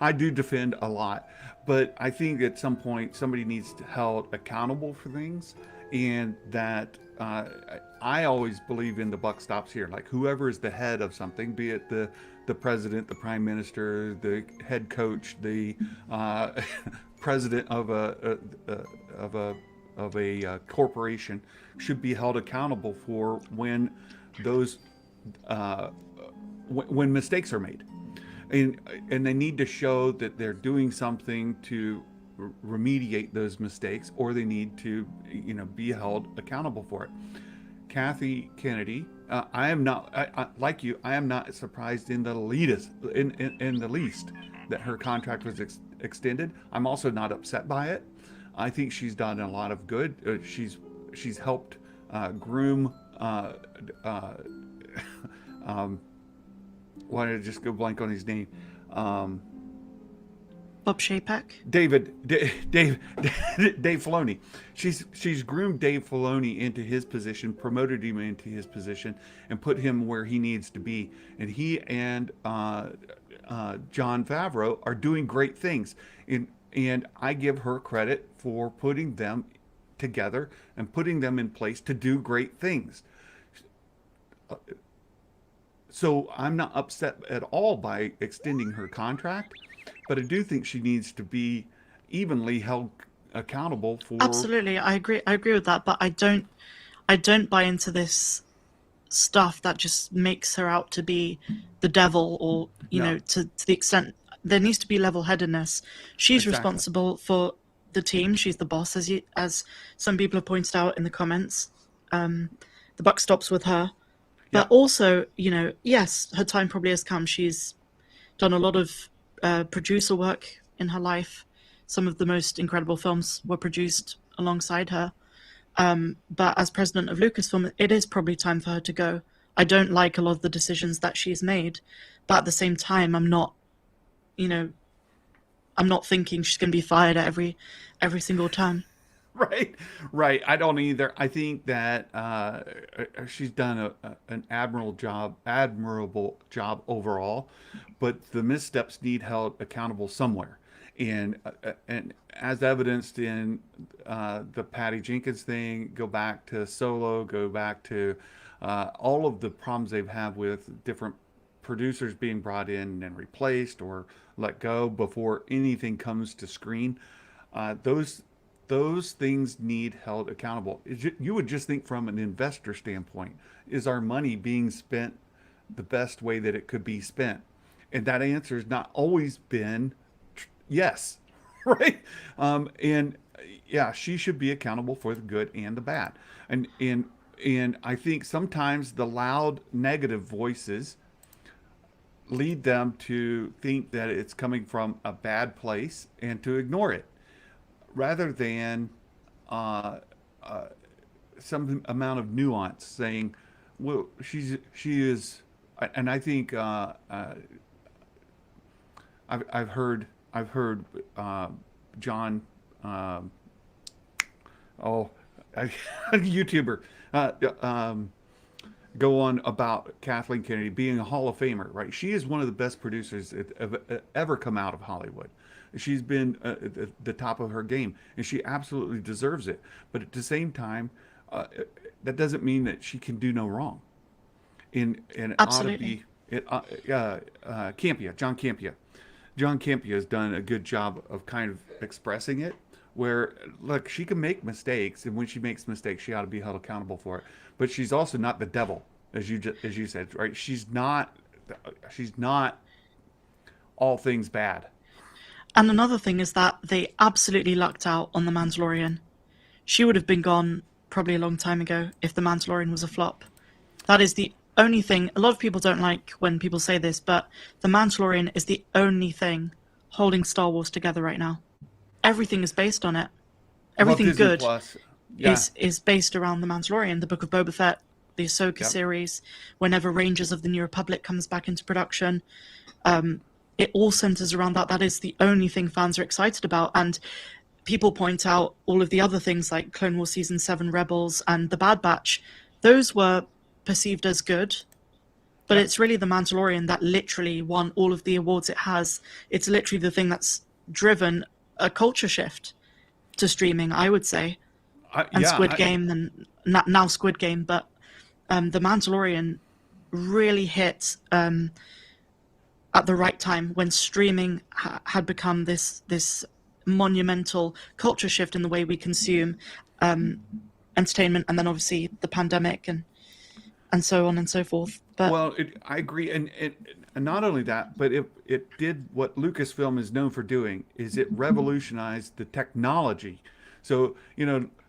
I do defend a lot, but I think at some point somebody needs to be held accountable for things, and that I always believe in the buck stops here. Like, whoever is the head of something, be it the president, the prime minister, the head coach, the president of a corporation, should be held accountable for when those when mistakes are made, and they need to show that they're doing something to remediate those mistakes, or they need to be held accountable for it. Kathy Kennedy, I am not like you. I am not surprised in the least that her contract was extended. I'm also not upset by it. I think she's done a lot of good. She's helped groom. Why did I just go blank on his name? Bob Chapek? Dave Filoni. She's groomed Dave Filoni into his position, promoted him into his position, and put him where he needs to be. And he and Jon Favreau are doing great things. And I give her credit for putting them together and putting them in place to do great things. So I'm not upset at all by extending her contract, but I do think she needs to be evenly held accountable for. Absolutely, I agree with that, but I don't buy into this stuff that just makes her out to be the devil, or to the extent there needs to be level-headedness. She's responsible for the team. She's the boss, as some people have pointed out in the comments. The buck stops with her, but also, yes, her time probably has come. She's done a lot of producer work in her life. Some of the most incredible films were produced alongside her. But as president of Lucasfilm, it is probably time for her to go. I don't like a lot of the decisions that she's made, but at the same time, I'm not thinking she's going to be fired at every single turn. Right. I don't either. I think that she's done an admirable job overall, but the missteps need held accountable somewhere. And as evidenced in the Patty Jenkins thing, go back to Solo, go back to all of the problems they've had with different producers being brought in and replaced or let go before anything comes to screen. Those things need held accountable. You would just think from an investor standpoint, is our money being spent the best way that it could be spent? And that answer has not always been yes, right? And yeah, she should be accountable for the good and the bad. And I think sometimes the loud negative voices lead them to think that it's coming from a bad place and to ignore it, rather than some amount of nuance saying, well, she is, and I think I've heard John, a YouTuber, go on about Kathleen Kennedy being a Hall of Famer, right? She is one of the best producers that have ever come out of Hollywood. She's been at the top of her game, and she absolutely deserves it. But at the same time, that doesn't mean that she can do no wrong. And it Absolutely. ought to be, Campia, John Campia. John Campia has done a good job of kind of expressing it, where, look, she can make mistakes, and when she makes mistakes, she ought to be held accountable for it. But she's also not the devil, as you said, right? She's not all things bad. And another thing is that they absolutely lucked out on The Mandalorian. She would have been gone probably a long time ago if The Mandalorian was a flop. That is the only thing. A lot of people don't like when people say this, but The Mandalorian is the only thing holding Star Wars together right now. Everything is based on it. Everything good is based around The Mandalorian, the Book of Boba Fett, the Ahsoka series, whenever Rangers of the New Republic comes back into production. It all centers around that. That is the only thing fans are excited about. And people point out all of the other things like Clone Wars Season 7 Rebels and The Bad Batch. Those were perceived as good, but it's really The Mandalorian that literally won all of the awards it has. It's literally the thing that's driven a culture shift to streaming, I would say. Squid Game, and now Squid Game, but The Mandalorian really hit at the right time when streaming had become this monumental culture shift in the way we consume entertainment, and then obviously the pandemic and so on and so forth. But well, I agree, and not only that, but it did what Lucasfilm is known for doing, is it revolutionized the technology. So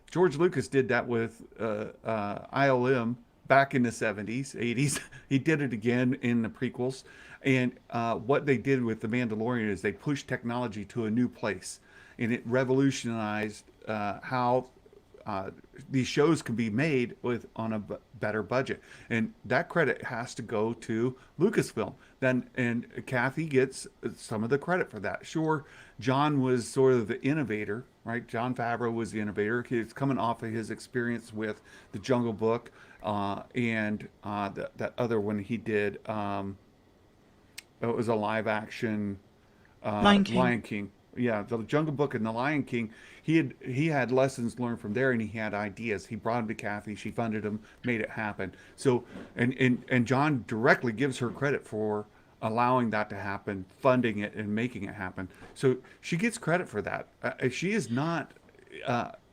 George Lucas did that with ILM back in the 70s, 80s. He did it again in the prequels. And what they did with The Mandalorian is they pushed technology to a new place. And it revolutionized how these shows can be made on a better budget. And that credit has to go to Lucasfilm. And Kathy gets some of the credit for that. Sure, John was sort of the innovator, right? Jon Favreau was the innovator. He's coming off of his experience with The Jungle Book and that other one he did. It was a live action Lion King. Yeah, The Jungle Book and The Lion King. He had lessons learned from there, and he had ideas. He brought them to Kathy. She funded them, made it happen. So, and John directly gives her credit for allowing that to happen, funding it, and making it happen. So she gets credit for that. She is not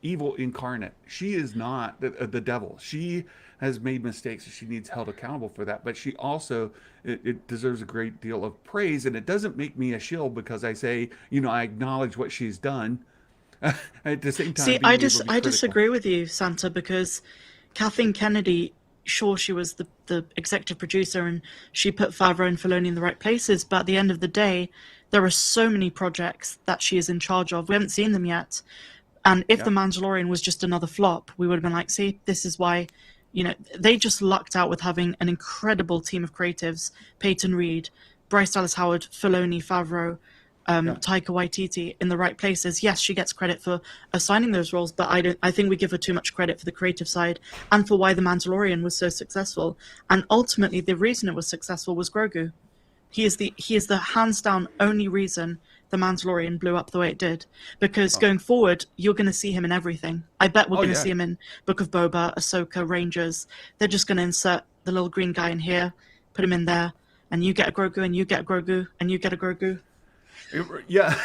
evil incarnate. She is not the devil. She has made mistakes, and she needs held accountable for that. But she also it deserves a great deal of praise, and it doesn't make me a shill because I say, I acknowledge what she's done. At the same time, See, being able to be I critical. disagree with you, Santa, because Kathleen Kennedy, sure, she was the executive producer and she put Favreau and Filoni in the right places, but at the end of the day, there are so many projects that she is in charge of. We haven't seen them yet. And if The Mandalorian was just another flop, we would have been like, see, this is why, they just lucked out with having an incredible team of creatives, Peyton Reed, Bryce Dallas Howard, Filoni, Favreau, Taika Waititi in the right places. Yes, she gets credit for assigning those roles, but I think we give her too much credit for the creative side and for why The Mandalorian was so successful. And ultimately, the reason it was successful was Grogu. He is the hands down only reason The Mandalorian blew up the way it did. Because going forward, you're going to see him in everything. I bet we're going to see him in Book of Boba, Ahsoka, Rangers. They're just going to insert the little green guy in here, put him in there, and you get a Grogu, and you get a Grogu, and you get a Grogu. Yeah,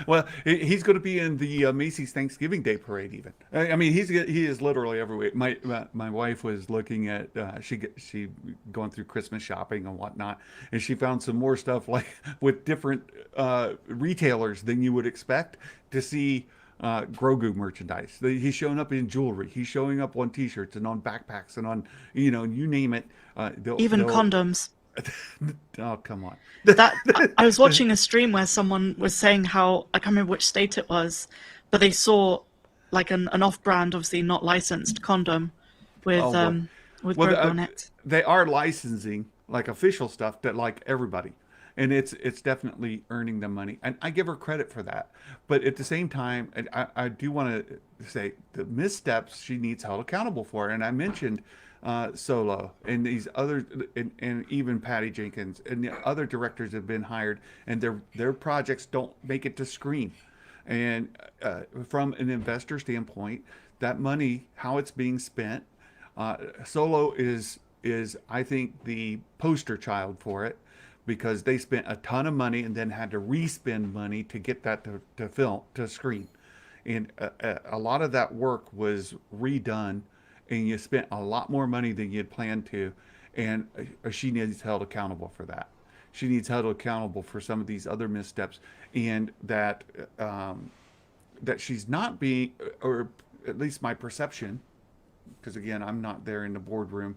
well, he's going to be in the Macy's Thanksgiving Day Parade. Even I mean, he is literally everywhere. My wife was looking at she going through Christmas shopping and whatnot, and she found some more stuff like with different retailers than you would expect to see Grogu merchandise. He's showing up in jewelry. He's showing up on T-shirts and on backpacks and on you name it. Even condoms. Oh, come on. I was watching a stream where someone was saying how, I can't remember which state it was, but they saw like an off-brand, obviously not licensed condom with Grogu on it. They are licensing like official stuff that like everybody. And it's definitely earning them money. And I give her credit for that. But at the same time, I do want to say the missteps she needs held accountable for. And I mentioned Solo and these others, and even Patty Jenkins and the other directors have been hired, and their projects don't make it to screen. And from an investor standpoint, that money, how it's being spent, Solo is I think the poster child for it, because they spent a ton of money and then had to re-spend money to get that to screen, and a lot of that work was redone. And you spent a lot more money than you'd planned to, and she needs held accountable for that. She needs held accountable for some of these other missteps, and that she's not being, or at least my perception, because again, I'm not there in the boardroom,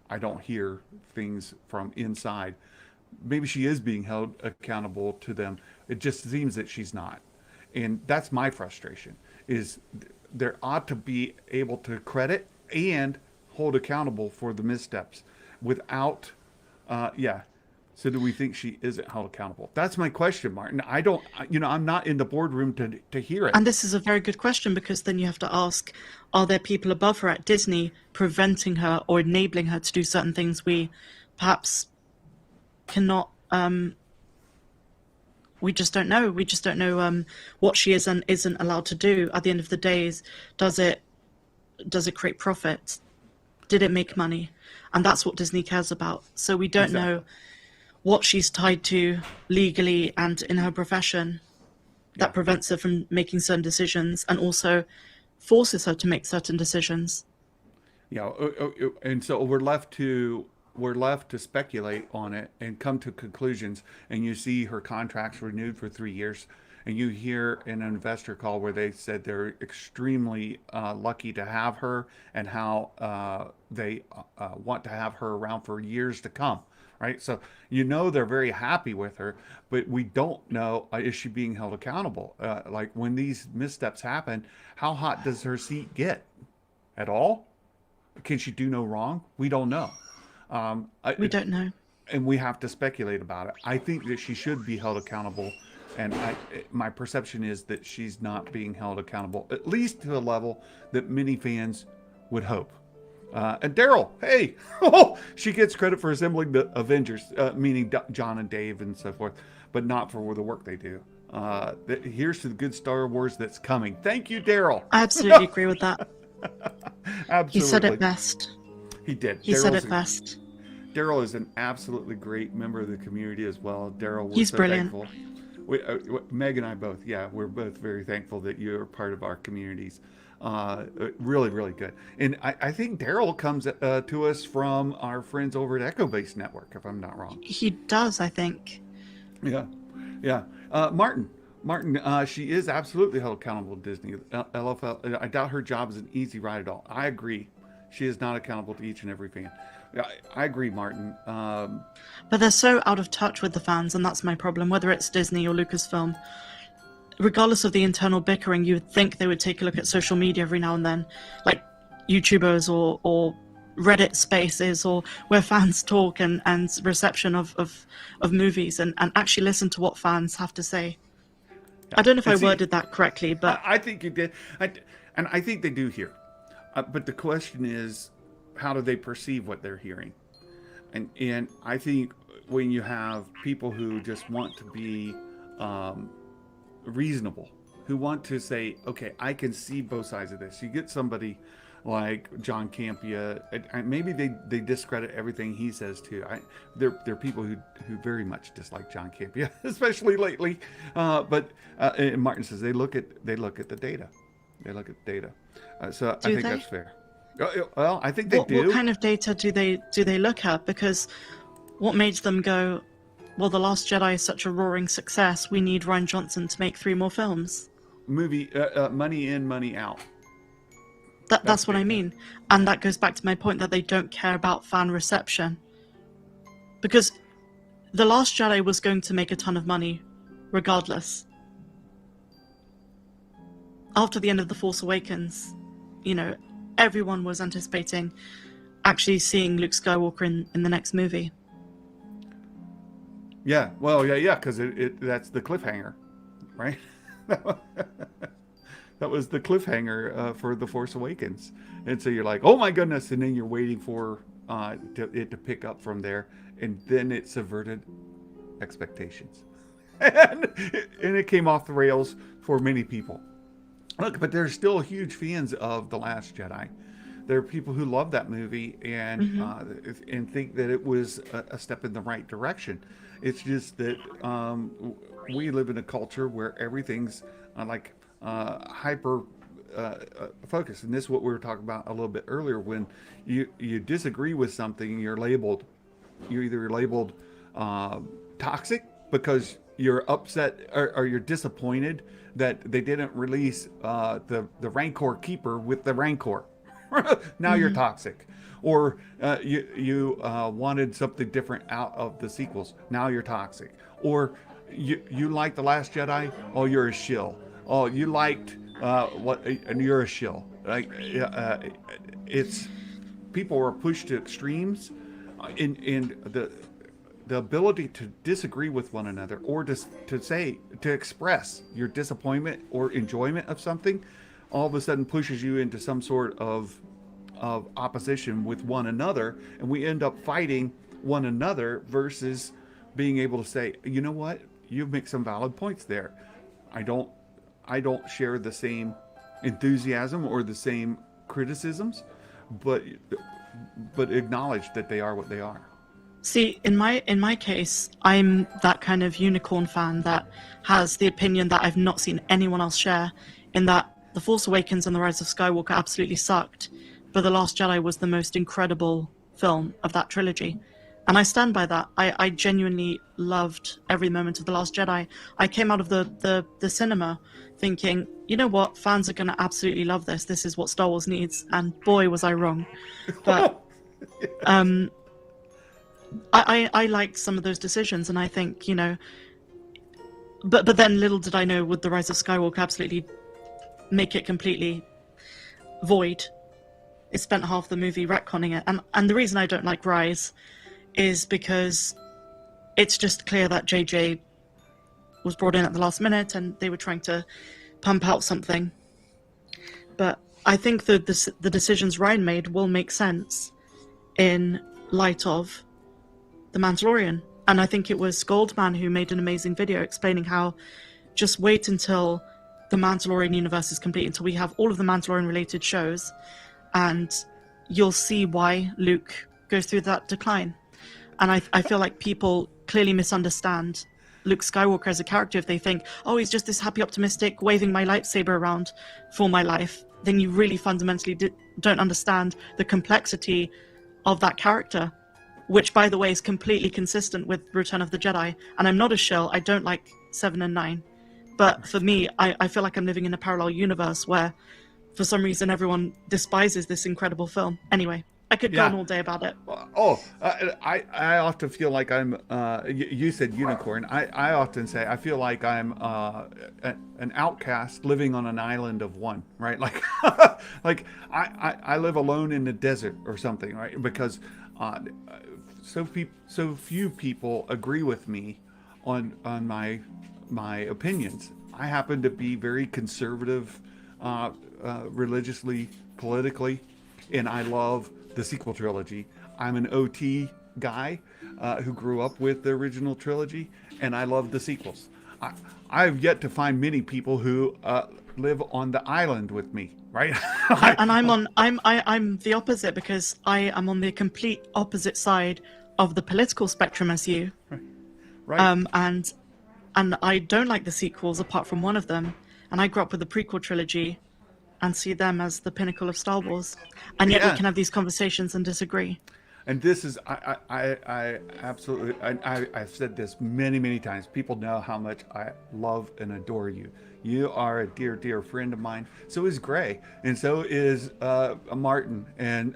I don't hear things from inside. Maybe she is being held accountable to them. It just seems that she's not, and that's my frustration. Is there ought to be able to credit and hold accountable for the missteps without so do we think she isn't held accountable? That's my question, Martin. I don't, I'm not in the boardroom to hear it. And this is a very good question, because then you have to ask, are there people above her at Disney preventing her or enabling her to do certain things we perhaps cannot, we just don't know. We just don't know what she is and isn't allowed to do. At the end of the day, does it create profit? Did it make money? And that's what Disney cares about. So we don't know what she's tied to legally and in her profession that prevents her from making certain decisions, and also forces her to make certain decisions. Yeah, and so we're left to speculate on it and come to conclusions. And you see her contract's renewed for 3 years. And you hear in an investor call where they said they're extremely lucky to have her, and how they want to have her around for years to come, right? So they're very happy with her, but we don't know, is she being held accountable? Like when these missteps happen, how hot does her seat get? At all? Can she do no wrong? We don't know. We don't know. And we have to speculate about it. I think that she should be held accountable. And my perception is that she's not being held accountable, at least to the level that many fans would hope. And Daryl, hey, she gets credit for assembling the Avengers, meaning John and Dave and so forth, but not for the work they do. Here's to the good Star Wars that's coming. Thank you, Daryl. I absolutely agree with that. Absolutely. He said it best. He did. He said it best. Daryl is an absolutely great member of the community as well. Daryl, we're He's so brilliant. thankful. Meg and I both, yeah, we're both very thankful that you're part of our communities. Really, really good. And I think Daryl comes to us from our friends over at Echo Base Network, if I'm not wrong. He does, I think. Yeah, yeah. Martin, she is absolutely held accountable to Disney. LFL, I doubt her job is an easy ride at all. I agree. She is not accountable to each and every fan. I agree, Martin. But they're so out of touch with the fans, and that's my problem, whether it's Disney or Lucasfilm. Regardless of the internal bickering, you would think they would take a look at social media every now and then, like YouTubers or Reddit spaces, or where fans talk and reception of movies, and actually listen to what fans have to say. Yeah. I don't know if I worded that correctly, but... I think you did. And I think they do here. But the question is, how do they perceive what they're hearing? And I think when you have people who just want to be reasonable, who want to say, okay, I can see both sides of this. You get somebody like John Campea, and maybe they discredit everything he says too. There are people who very much dislike John Campea, especially lately. But Martin says they look at the data. They look at the data. So I think that's fair. Well, I think they do. What kind of data do they look at? Because what made them go, well, The Last Jedi is such a roaring success, we need Rian Johnson to make 3 more films? Movie, money in, money out. That's what I mean. And that goes back to my point that they don't care about fan reception. Because The Last Jedi was going to make a ton of money, regardless. After the end of The Force Awakens, everyone was anticipating actually seeing Luke Skywalker in the next movie. Yeah, well, yeah, because that's the cliffhanger, right? That was the cliffhanger for The Force Awakens. And so you're like, oh my goodness, and then you're waiting for it to pick up from there, and then it subverted expectations. and it came off the rails for many people. Look, but there's still huge fans of The Last Jedi. There are people who love that movie and think that it was a step in the right direction. It's just that we live in a culture where everything's hyper focused. And this is what we were talking about a little bit earlier. When you disagree with something, you're either labeled toxic because you're upset or you're disappointed that they didn't release the Rancor Keeper with the Rancor. Now you're toxic. Or you wanted something different out of the sequels. Now you're toxic. Or you like The Last Jedi? Oh, you're a shill. Oh, you liked and you're a shill. It's people are pushed to extremes in the ability to disagree with one another, or to express your disappointment or enjoyment of something, all of a sudden pushes you into some sort of opposition with one another, and we end up fighting one another versus being able to say, you know what, you make some valid points there. I don't share the same enthusiasm or the same criticisms, but acknowledge that they are what they are. See, in my case, I'm that kind of unicorn fan that has the opinion that I've not seen anyone else share, in that The Force Awakens and The Rise of Skywalker absolutely sucked, but The Last Jedi was the most incredible film of that trilogy. And I stand by that. I genuinely loved every moment of The Last Jedi. I came out of the cinema thinking, you know what, fans are going to absolutely love this. This is what Star Wars needs. And boy, was I wrong. But I liked some of those decisions, and I think, but then little did I know, would The Rise of Skywalker absolutely make it completely void. It spent half the movie retconning it. And the reason I don't like Rise is because it's just clear that JJ was brought in at the last minute and they were trying to pump out something. But I think the decisions Rian made will make sense in light of The Mandalorian. And I think it was Goldman who made an amazing video explaining how just wait until the Mandalorian universe is complete, until we have all of the Mandalorian related shows, and you'll see why Luke goes through that decline. And I feel like people clearly misunderstand Luke Skywalker as a character, if they think, oh, he's just this happy, optimistic, waving my lightsaber around for my life, then you really fundamentally don't understand the complexity of that character, which, by the way, is completely consistent with Return of the Jedi. And I'm not a shill. I don't like 7 and 9. But for me, I feel like I'm living in a parallel universe where, for some reason, everyone despises this incredible film. Anyway, I could go on all day about it. I often feel like I'm, you said unicorn. I often say I feel like I'm an outcast living on an island of one, right? Like, like I live alone in the desert or something, right? Because so few people agree with me on my opinions. I happen to be very conservative, religiously, politically, and I love the sequel trilogy. I'm an OT guy who grew up with the original trilogy, and I love the sequels. I've yet to find many people who live on the island with me, right? And I'm the opposite, because I am on the complete opposite side of the political spectrum as you. Right. And I don't like the sequels apart from one of them. And I grew up with the prequel trilogy and see them as the pinnacle of Star Wars. And yet we can have these conversations and disagree. And this is, I absolutely, I've said this many times. People know how much I love and adore you. You are a dear friend of mine. So is Gray, and so is Martin, and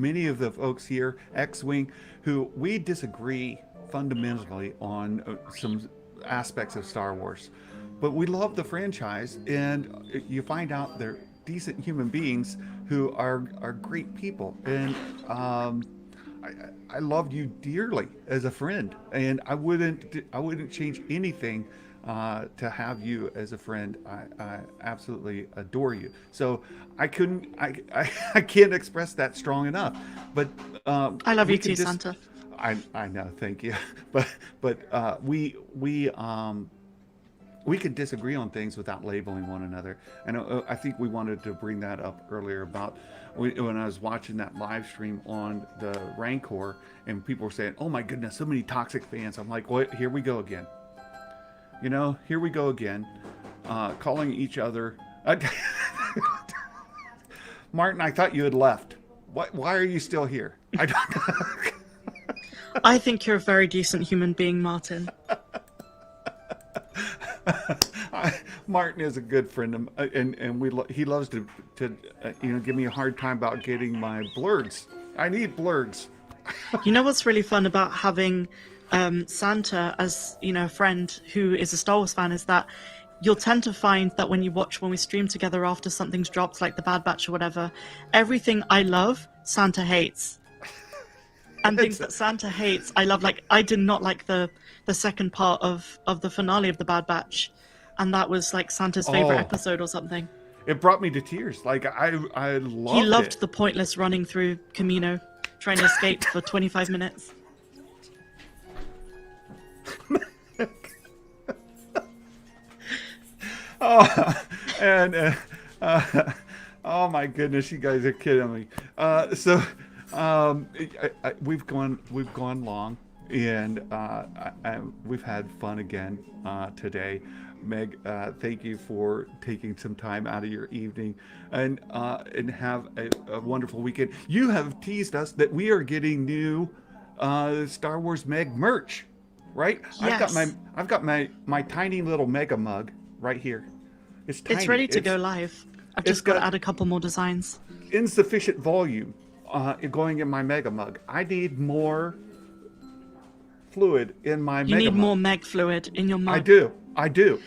many of the folks here, X-Wing, who we disagree fundamentally on some aspects of Star Wars, but we love the franchise, and you find out they're decent human beings who are great people, and I love you dearly as a friend, and I wouldn't change anything to have you as a friend. I absolutely adore you. So I can't express that strong enough. But I love you too, Santa. I know, thank you. But we could disagree on things without labeling one another. And I think we wanted to bring that up earlier about when I was watching that live stream on the Rancor, and people were saying, oh my goodness, so many toxic fans. I'm like, what? Here we go again. Here we go again, calling each other. Martin, I thought you had left. Why are you still here? I don't. I think you're a very decent human being, Martin. Martin is a good friend, and he loves to give me a hard time about getting my blurgs. I need blurgs. You know what's really fun about having Santa as a friend who is a Star Wars fan is that you'll tend to find that when we stream together after something's dropped, like the Bad Batch or whatever, everything I love, Santa hates. And things that Santa hates, I love. Like, I did not like the second part of the finale of the Bad Batch, and that was like Santa's favorite episode or something. It brought me to tears. Like, I loved it. He loved the pointless running through Camino, trying to escape for 25 minutes. Oh my goodness, you guys are kidding me. We've gone long, and we've had fun again today. Meg, thank you for taking some time out of your evening, and have a wonderful weekend. You have teased us that we are getting new Star Wars Meg merch, right? Yes. I've got my tiny little Mega mug right here. It's tiny. It's ready to go live. I've just got to add a couple more designs. Insufficient volume going in my Mega mug. I need more fluid in my Mega mug. You need more Meg fluid in your mug. I do.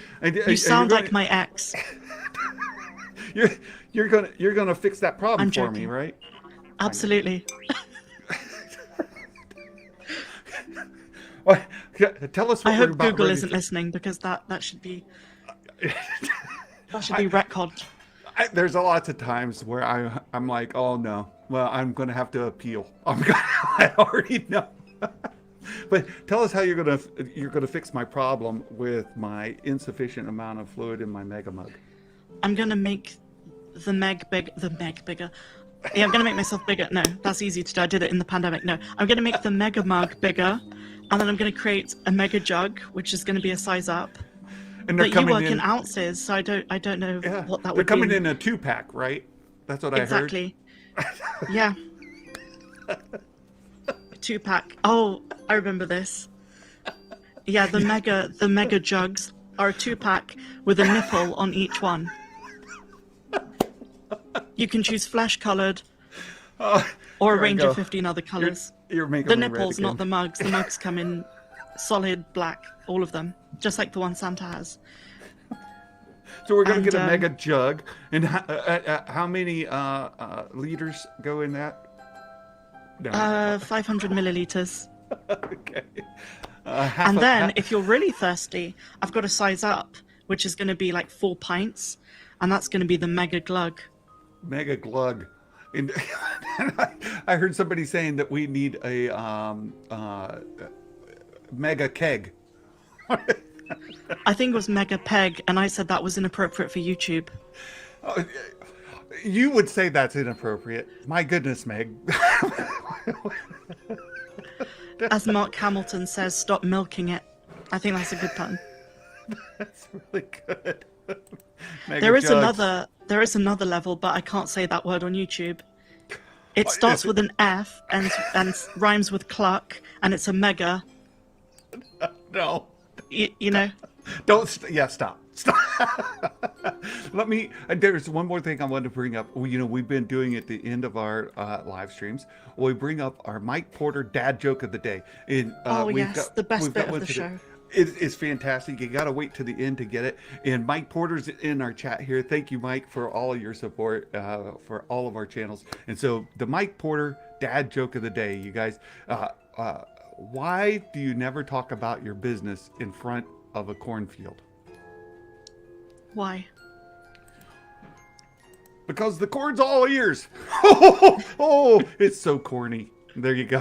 You sound like my ex. You're gonna fix that problem for me, right? Absolutely. Well, tell us what I we're hope about. Google isn't listening, because that should be retconned. There's a lot of times where I'm like, oh no, well, I'm gonna have to appeal. I already know. But tell us how you're gonna fix my problem with my insufficient amount of fluid in my Mega mug. I'm gonna make the Meg bigger. Yeah, I'm gonna make myself bigger. No, that's easy to do. I did it in the pandemic. No, I'm gonna make the Mega mug bigger And then I'm going to create a mega jug, which is going to be a size up. And they're but you work in ounces, so I don't know what that would be. They're coming in a 2-pack, right? That's what I heard. Exactly. Yeah. 2-pack. Oh, I remember this. Yeah, the mega jugs are a 2-pack with a nipple on each one. You can choose flesh-colored or a range of 15 other colors. You're making the me nipples, red not the mugs. The mugs come in solid black, all of them, just like the one Santa has. So we're going to get a mega jug. And how many liters go in that? No. 500 milliliters. Okay. And then, if you're really thirsty, I've got a size up, which is going to be like 4 pints, and that's going to be the mega glug. Mega glug. And I heard somebody saying that we need a mega keg. I think it was mega peg, and I said that was inappropriate for YouTube. You would say that's inappropriate. My goodness, Meg. As Mark Hamilton says, stop milking it. I think that's a good pun. That's really good. There is another level, but I can't say that word on YouTube. It starts with an F and rhymes with cluck, and it's a mega. No. You know. Stop. There's one more thing I wanted to bring up. We've been doing at the end of our live streams. We bring up our Mike Porter dad joke of the day. The best bit of the show. It's fantastic. You got to wait to the end to get it. And Mike Porter's in our chat here. Thank you, Mike, for all of your support for all of our channels. And so the Mike Porter dad joke of the day, you guys, why do you never talk about your business in front of a cornfield? Why? Because the corn's all ears. Oh, it's so corny. There you go.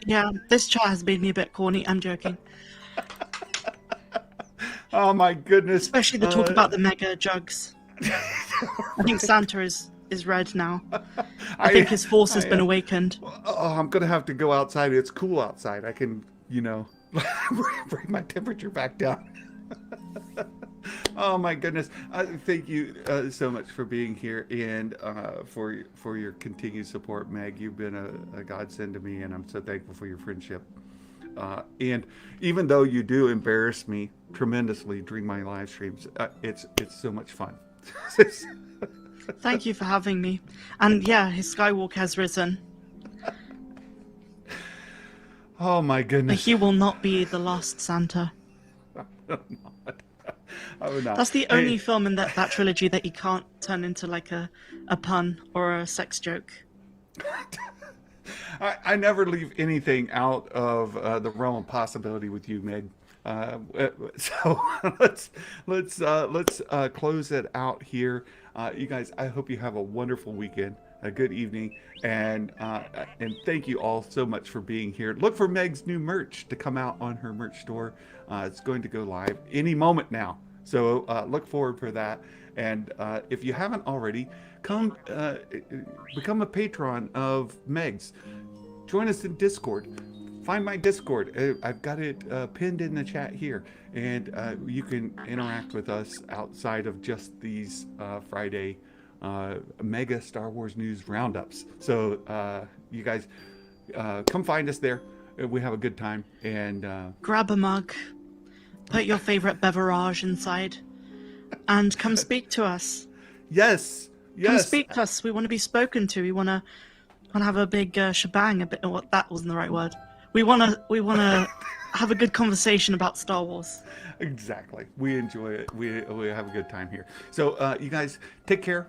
Yeah, this chat has made me a bit corny. I'm joking. Oh my goodness. Especially the talk about the mega jugs. I think Santa is red now. I think his force has been awakened. Oh, I'm going to have to go outside. It's cool outside. I can, bring my temperature back down. Oh my goodness. Thank you so much for being here and for your continued support, Meg. You've been a godsend to me, and I'm so thankful for your friendship. And even though you do embarrass me tremendously during my live streams, it's so much fun. Thank you for having me. And yeah, his Skywalker has risen. Oh my goodness. But he will not be the last Santa. I would not. That's the only film in that trilogy that you can't turn into like a pun or a sex joke. I never leave anything out of the realm of possibility with you, Meg. So let's close it out here. You guys, I hope you have a wonderful weekend, a good evening, and thank you all so much for being here. Look for Meg's new merch to come out on her merch store. It's going to go live any moment now. So look forward for that. And if you haven't already, come become a patron of Meg's. Join us in Discord. Find my Discord. I've got it pinned in the chat here. And you can interact with us outside of just these Friday mega Star Wars news roundups. So you guys come find us there. We have a good time. And grab a mug. Put your favorite beverage inside and come speak to us. Yes. Come speak to us. We want to be spoken to. We want to have a big shebang. That wasn't the right word. We want to have a good conversation about Star Wars. Exactly. We enjoy it. We have a good time here. So you guys take care.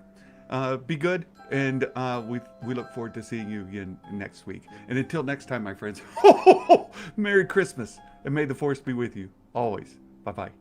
Be good. And we look forward to seeing you again next week. And until next time, my friends, Merry Christmas. And may the Force be with you always. Bye-bye.